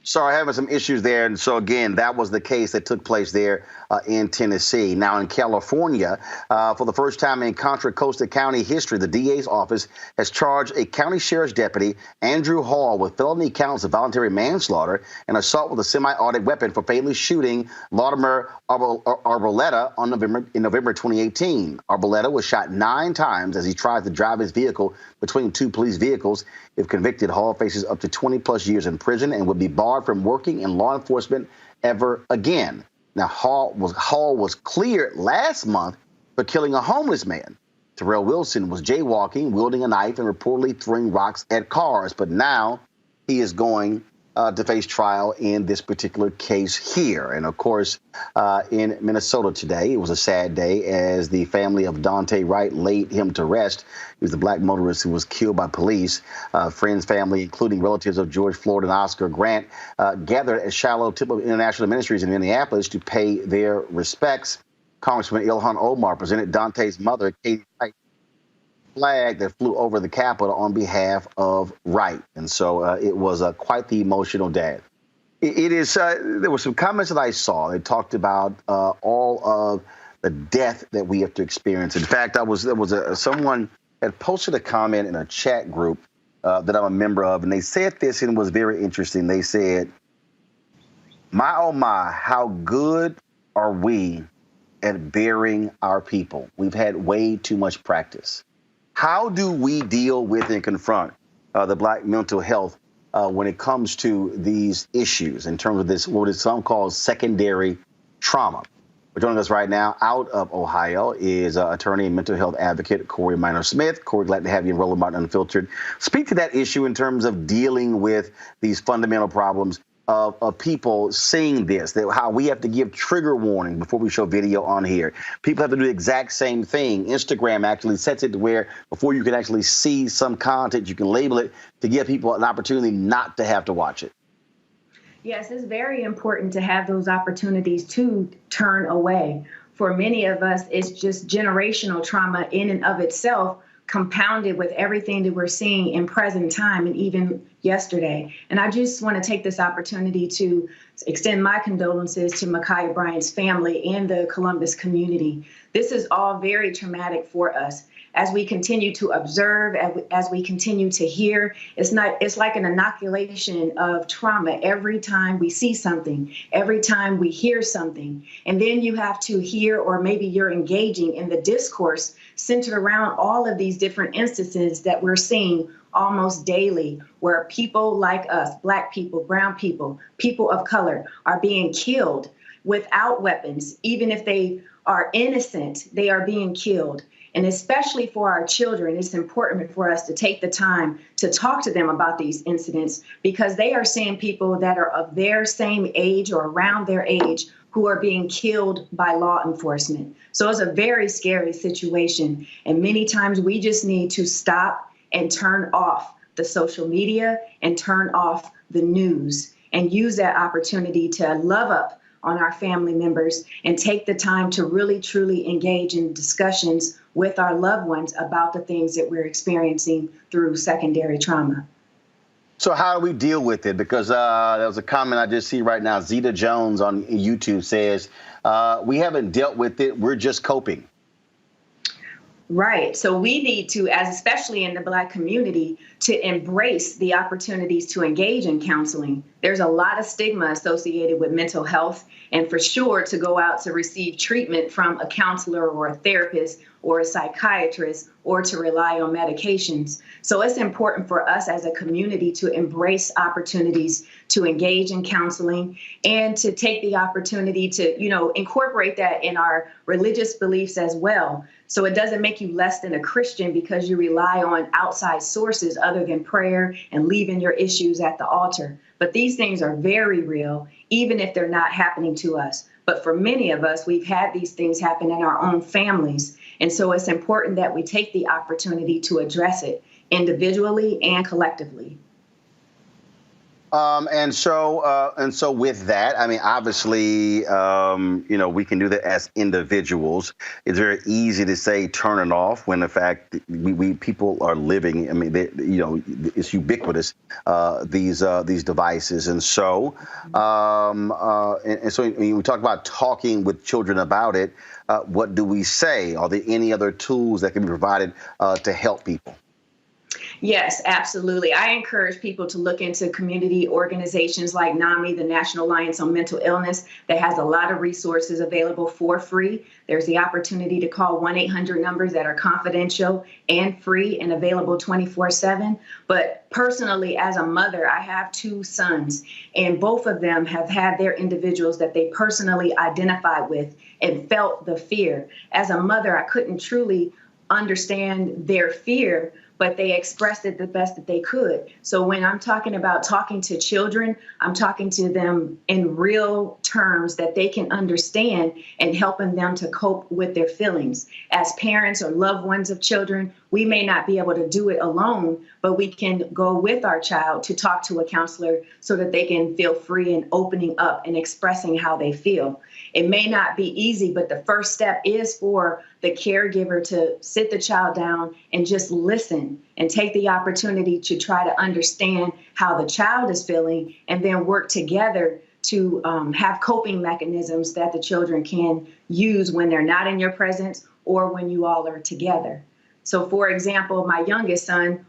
Sorry, having some issues there. And so, again, that was the case that took place there in Tennessee. Now, in California, for the first time in Contra Costa County history, the DA's office has charged a county sheriff's deputy, Andrew Hall, with felony counts of voluntary manslaughter and assault with a semi-automatic weapon for fatally shooting Laudemere Arboleda in November 2018. Arboleda was shot 9 times as he tried to drive his vehicle between 2 police vehicles. If convicted, Hall faces up to 20-plus years in prison and would be barred from working in law enforcement ever again. Now, Hall was cleared last month for killing a homeless man. Terrell Wilson was jaywalking, wielding a knife, and reportedly throwing rocks at cars. But now he is going to face trial in this particular case here. And, of course, in Minnesota today, it was a sad day as the family of Daunte Wright laid him to rest. He was the black motorist who was killed by police. Friends, family, including relatives of George Floyd and Oscar Grant, gathered at Shiloh Temple International Ministries in Minneapolis to pay their respects. Congressman Ilhan Omar presented Daunte's mother, Katie Wright, flag that flew over the Capitol on behalf of Wright. And so it was quite the emotional day. There were some comments that I saw that talked about all of the death that we have to experience. In fact, someone had posted a comment in a chat group that I'm a member of, and they said this, and it was very interesting. They said, "My, oh my, how good are we at burying our people? We've had way too much practice. How do we deal with and confront the black mental health when it comes to these issues in terms of this, what is some called secondary trauma?" We're joining us right now out of Ohio is attorney and mental health advocate Corey Minor-Smith. Corey, glad to have you in Roland Martin Unfiltered. Speak to that issue in terms of dealing with these fundamental problems of people seeing this, that how we have to give trigger warning before we show video on here. People have to do the exact same thing. Instagram actually sets it to where before you can actually see some content, you can label it to give people an opportunity not to have to watch it. Yes, it's very important to have those opportunities to turn away. For many of us, it's just generational trauma in and of itself, compounded with everything that we're seeing in present time and even yesterday. And I just want to take this opportunity to extend my condolences to Ma'Khia Bryant's family and the Columbus community. This is all very traumatic for us. As we continue to observe, as we continue to hear, it's like an inoculation of trauma every time we see something, every time we hear something. And then you have to hear, or maybe you're engaging in the discourse centered around all of these different instances that we're seeing almost daily, where people like us, Black people, brown people, people of color, are being killed without weapons. Even if they are innocent, they are being killed. And especially for our children, it's important for us to take the time to talk to them about these incidents, because they are seeing people that are of their same age or around their age who are being killed by law enforcement. So it's a very scary situation. And many times we just need to stop and turn off the social media and turn off the news and use that opportunity to love up on our family members and take the time to really, truly engage in discussions with our loved ones about the things that we're experiencing through secondary trauma. So how do we deal with it? Because there was a comment I just see right now. Zeta Jones on YouTube says, we haven't dealt with it. We're just coping. Right. So we need to, as especially in the Black community, to embrace the opportunities to engage in counseling. There's a lot of stigma associated with mental health, and for sure to go out to receive treatment from a counselor or a therapist or a psychiatrist, or to rely on medications. So it's important for us as a community to embrace opportunities to engage in counseling and to take the opportunity to, incorporate that in our religious beliefs as well. So it doesn't make you less than a Christian because you rely on outside sources other than prayer and leaving your issues at the altar. But these things are very real, even if they're not happening to us. But for many of us, we've had these things happen in our own families. And so it's important that we take the opportunity to address it individually and collectively. And so with that, I mean, obviously, we can do that as individuals. It's very easy to say turn it off when, in fact, we people are living. I mean, it's ubiquitous, these devices. And so, so when we talk about talking with children about it, what do we say? Are there any other tools that can be provided to help people? Yes, absolutely. I encourage people to look into community organizations like NAMI, the National Alliance on Mental Illness, that has a lot of resources available for free. There's the opportunity to call 1-800 numbers that are confidential and free and available 24/7. But personally, as a mother, I have 2 sons, and both of them have had their individuals that they personally identified with and felt the fear. As a mother, I couldn't truly understand their fear, but they expressed it the best that they could. So when I'm talking about talking to children, I'm talking to them in real terms that they can understand and helping them to cope with their feelings. As parents or loved ones of children, we may not be able to do it alone, but we can go with our child to talk to a counselor so that they can feel free in opening up and expressing how they feel. It may not be easy, but the first step is for the caregiver to sit the child down and just listen and take the opportunity to try to understand how the child is feeling, and then work together to have coping mechanisms that the children can use when they're not in your presence or when you all are together. So, for example, my youngest son,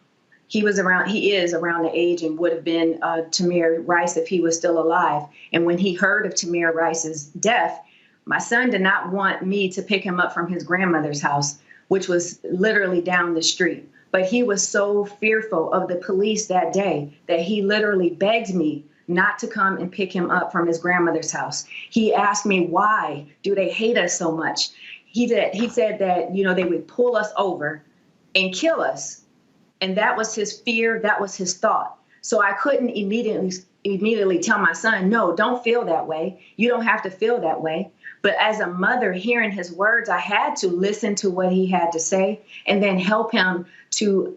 he is around the age and would have been Tamir Rice if he was still alive. And when he heard of Tamir Rice's death, my son did not want me to pick him up from his grandmother's house, which was literally down the street. But he was so fearful of the police that day that he literally begged me not to come and pick him up from his grandmother's house. He asked me, why do they hate us so much? He said that, they would pull us over and kill us. And that was his fear. That was his thought. So I couldn't immediately tell my son, no, don't feel that way. You don't have to feel that way. But as a mother, hearing his words, I had to listen to what he had to say and then help him to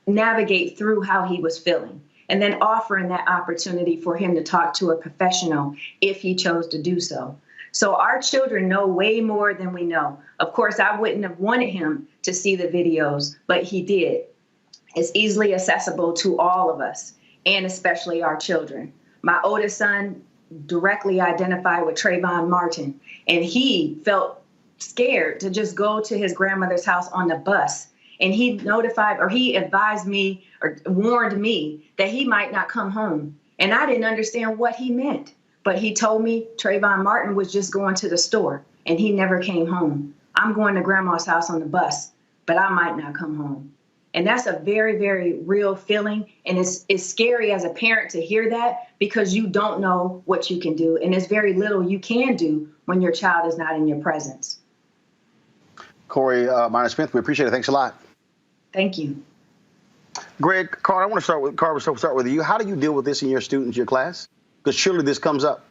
navigate through how he was feeling, and then offering that opportunity for him to talk to a professional if he chose to do so. So our children know way more than we know. Of course, I wouldn't have wanted him to see the videos, but he did. is easily accessible to all of us, and especially our children. My oldest son directly identified with Trayvon Martin, and he felt scared to just go to his grandmother's house on the bus. And he advised me or warned me that he might not come home. And I didn't understand what he meant. But he told me Trayvon Martin was just going to the store and he never came home. I'm going to grandma's house on the bus, but I might not come home. And that's a very, very real feeling. And it's scary as a parent to hear that because you don't know what you can do. And there's very little you can do when your child is not in your presence. Corey Minor-Smith, we appreciate it. Thanks a lot. Thank you. Greg, Carl, I want to start with you. How do you deal with this in your students, your class? Because surely this comes up.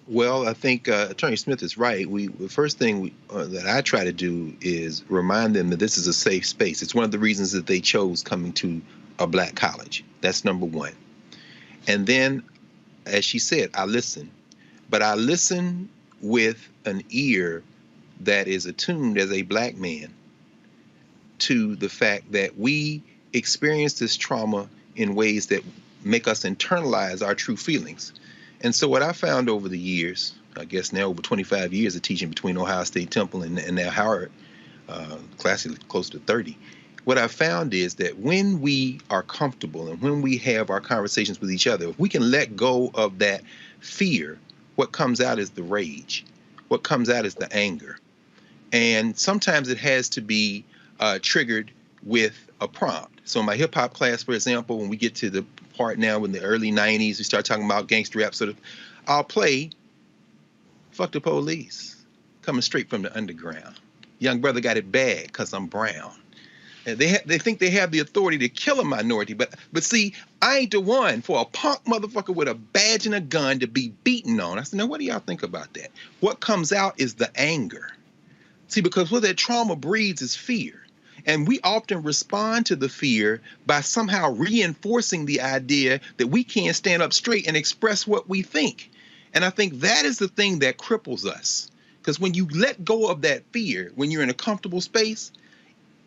Well, I think Attorney Smith is right. The first thing that I try to do is remind them that this is a safe space. It's one of the reasons that they chose coming to a black college. That's number one. And then, as she said, I listen. But I listen with an ear that is attuned as a black man to the fact that we experience this trauma in ways that make us internalize our true feelings. And so what I found over the years, I guess now over 25 years of teaching between Ohio State Temple and now Howard, classes close to 30, what I found is that when we are comfortable and when we have our conversations with each other, if we can let go of that fear, what comes out is the rage. What comes out is the anger. And sometimes it has to be triggered with a prompt. So in my hip hop class, for example, when we get to the part now in the early 90s, we start talking about gangster rap. So I'll play Fuck the Police, coming straight from the underground. Young brother got it bad because I'm brown. And they think they have the authority to kill a minority. But see, I ain't the one for a punk motherfucker with a badge and a gun to be beaten on. I said, now what do y'all think about that? What comes out is the anger. See, because what that trauma breeds is fear. And we often respond to the fear by somehow reinforcing the idea that we can't stand up straight and express what we think. And I think that is the thing that cripples us. Because when you let go of that fear, when you're in a comfortable space,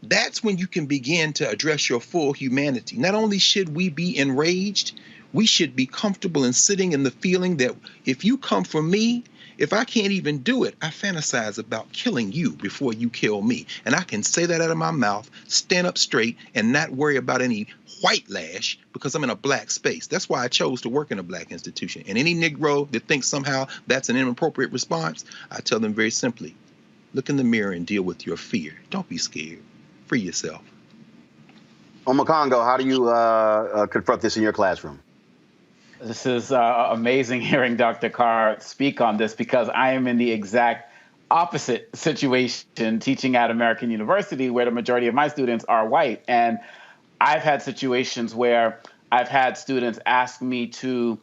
that's when you can begin to address your full humanity. Not only should we be enraged, we should be comfortable in sitting in the feeling that if you come for me, if I can't even do it, I fantasize about killing you before you kill me. And I can say that out of my mouth, stand up straight, and not worry about any white lash because I'm in a black space. That's why I chose to work in a black institution. And any Negro that thinks somehow that's an inappropriate response, I tell them very simply, look in the mirror and deal with your fear. Don't be scared. Free yourself. Omokongo, how do you confront this in your classroom? This is amazing hearing Dr. Carr speak on this because I am in the exact opposite situation teaching at American University where the majority of my students are white. And I've had situations where I've had students ask me to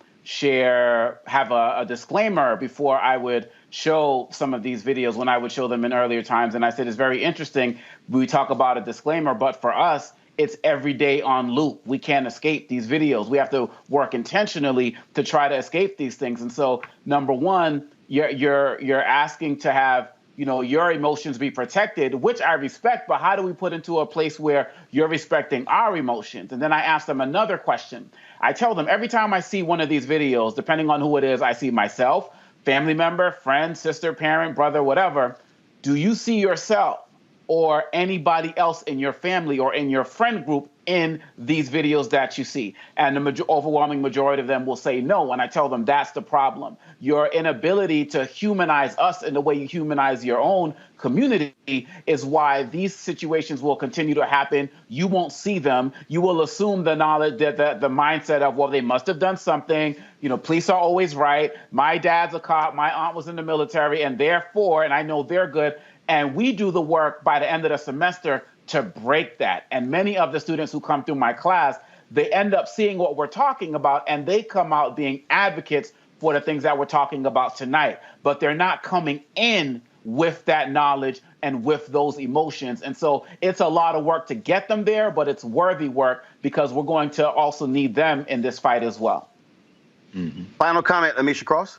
have a disclaimer before I would show some of these videos when I would show them in earlier times. And I said, it's very interesting. We talk about a disclaimer, but for us, it's every day on loop. We can't escape these videos. We have to work intentionally to try to escape these things. And so, number one, you're asking to have, your emotions be protected, which I respect, but how do we put into a place where you're respecting our emotions? And then I ask them another question. I tell them every time I see one of these videos, depending on who it is, I see myself, family member, friend, sister, parent, brother, whatever. Do you see yourself or anybody else in your family or in your friend group in these videos that you see? And the overwhelming majority of them will say no. And I tell them that's the problem. Your inability to humanize us in the way you humanize your own community is why these situations will continue to happen. You won't see them. You will assume the knowledge that the mindset of, well, they must have done something. Police are always right. My dad's a cop. My aunt was in the military. And therefore, and I know they're good. And we do the work by the end of the semester to break that. And many of the students who come through my class, they end up seeing what we're talking about, and they come out being advocates for the things that we're talking about tonight. But they're not coming in with that knowledge and with those emotions. And so it's a lot of work to get them there, but it's worthy work because we're going to also need them in this fight as well. Mm-hmm. Final comment, Amisha Cross.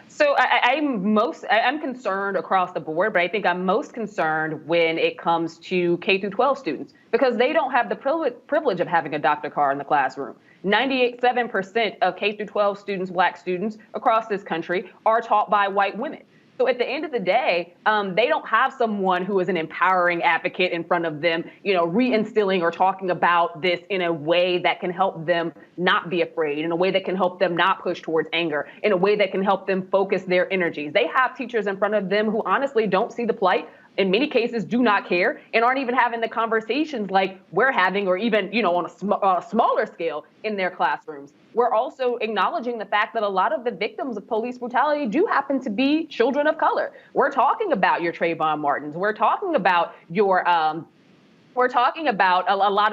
So I'm concerned across the board, but I think I'm most concerned when it comes to K through 12 students because they don't have the privilege of having a Dr. Carr in the classroom. 97% of K through 12 students, Black students across this country, are taught by white women. So at the end of the day, they don't have someone who is an empowering advocate in front of them, reinstilling or talking about this in a way that can help them not be afraid, in a way that can help them not push towards anger, in a way that can help them focus their energies. They have teachers in front of them who honestly don't see the plight, in many cases do not care, and aren't even having the conversations like we're having, or even, on a smaller scale in their classrooms. We're also acknowledging the fact that a lot of the victims of police brutality do happen to be children of color. We're talking about your Trayvon Martins. We're talking about your we're talking about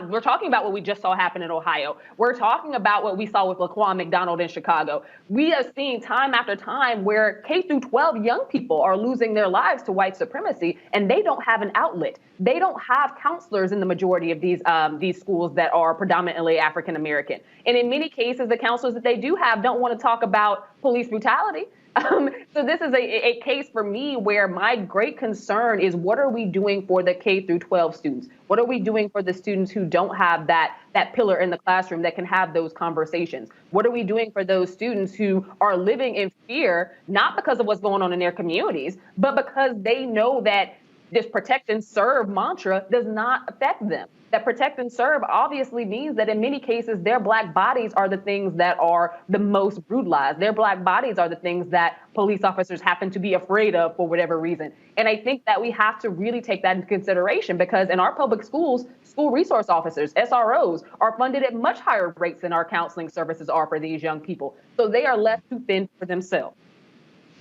we're talking about what we just saw happen in Ohio. We're talking about what we saw with Laquan McDonald in Chicago. We are seeing time after time where K through 12 young people are losing their lives to white supremacy, and they don't have an outlet. They don't have counselors in the majority of these schools that are predominantly African American. And in many cases, the counselors that they do have don't want to talk about police brutality. So this is a case for me where my great concern is, what are we doing for the K through 12 students? What are we doing for the students who don't have that pillar in the classroom that can have those conversations? What are we doing for those students who are living in fear, not because of what's going on in their communities, but because they know that this protect and serve mantra does not affect them? That protect and serve obviously means that in many cases, their Black bodies are the things that are the most brutalized. Their Black bodies are the things that police officers happen to be afraid of for whatever reason. And I think that we have to really take that into consideration, because in our public schools, school resource officers, SROs, are funded at much higher rates than our counseling services are for these young people. So they are left to fend for themselves.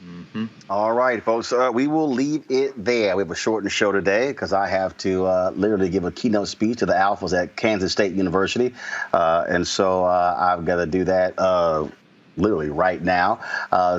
Mm-hmm. All right, folks, we will leave it there. We have a shortened show today because I have to literally give a keynote speech to the Alphas at Kansas State University. And so I've got to do that literally right now.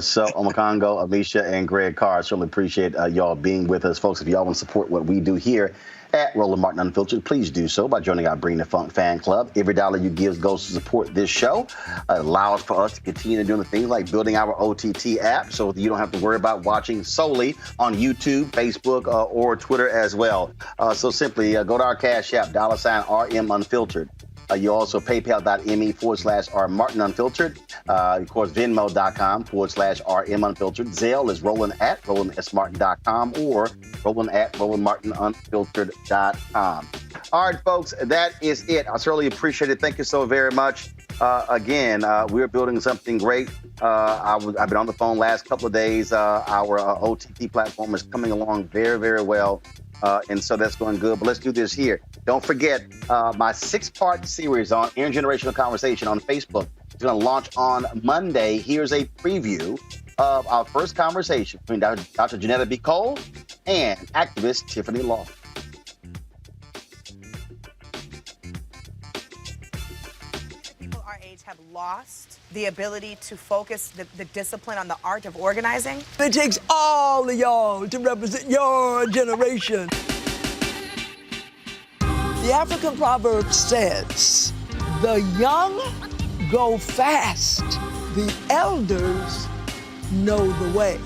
So Omakongo, Alicia, and Greg Carr, I certainly appreciate y'all being with us. Folks, if y'all want to support what we do here at Roland Martin Unfiltered, please do so by joining our Bring the Funk fan club. Every dollar you give goes to support this show. It allows for us to continue doing the things like building our OTT app, so you don't have to worry about watching solely on YouTube, Facebook, or Twitter as well. So simply go to our Cash App, $RM Unfiltered. You also paypal.me/R Martin Unfiltered. Of course, Venmo.com/RM Unfiltered. Zelle is Roland@RolandSMartin.com or Roland@RolandMartinUnfiltered.com. All right, folks, that is it. I certainly appreciate it. Thank you so very much. Again, we're building something great. I've been on the phone last couple of days. Our OTT platform is coming along very, very well. And so that's going good. But let's do this here. Don't forget my 6-part series on intergenerational conversation on Facebook is going to launch on Monday. Here's a preview of our first conversation between Dr. Janetta B. Cole and activist Tiffany Law. People our age have lost the ability to focus the discipline on the art of organizing. It takes all of y'all to represent your generation. The African proverb says, the young go fast, the elders know the way.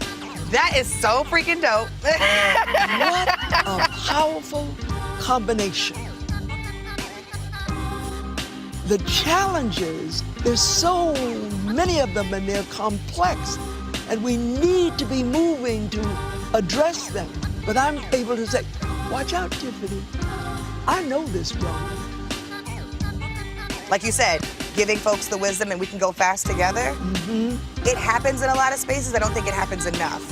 That is so freaking dope. What a powerful combination. The challenges, there's so many of them and they're complex, and we need to be moving to address them. But I'm able to say, watch out, Tiffany. I know this, Roland. Like you said, giving folks the wisdom and we can go fast together. Mm-hmm. It happens in a lot of spaces. I don't think it happens enough.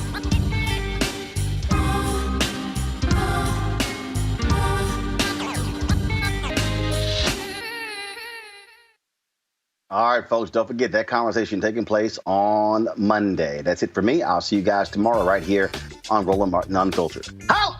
All right, folks, don't forget that conversation taking place on Monday. That's it for me. I'll see you guys tomorrow right here on Roland Martin Unfiltered. Out!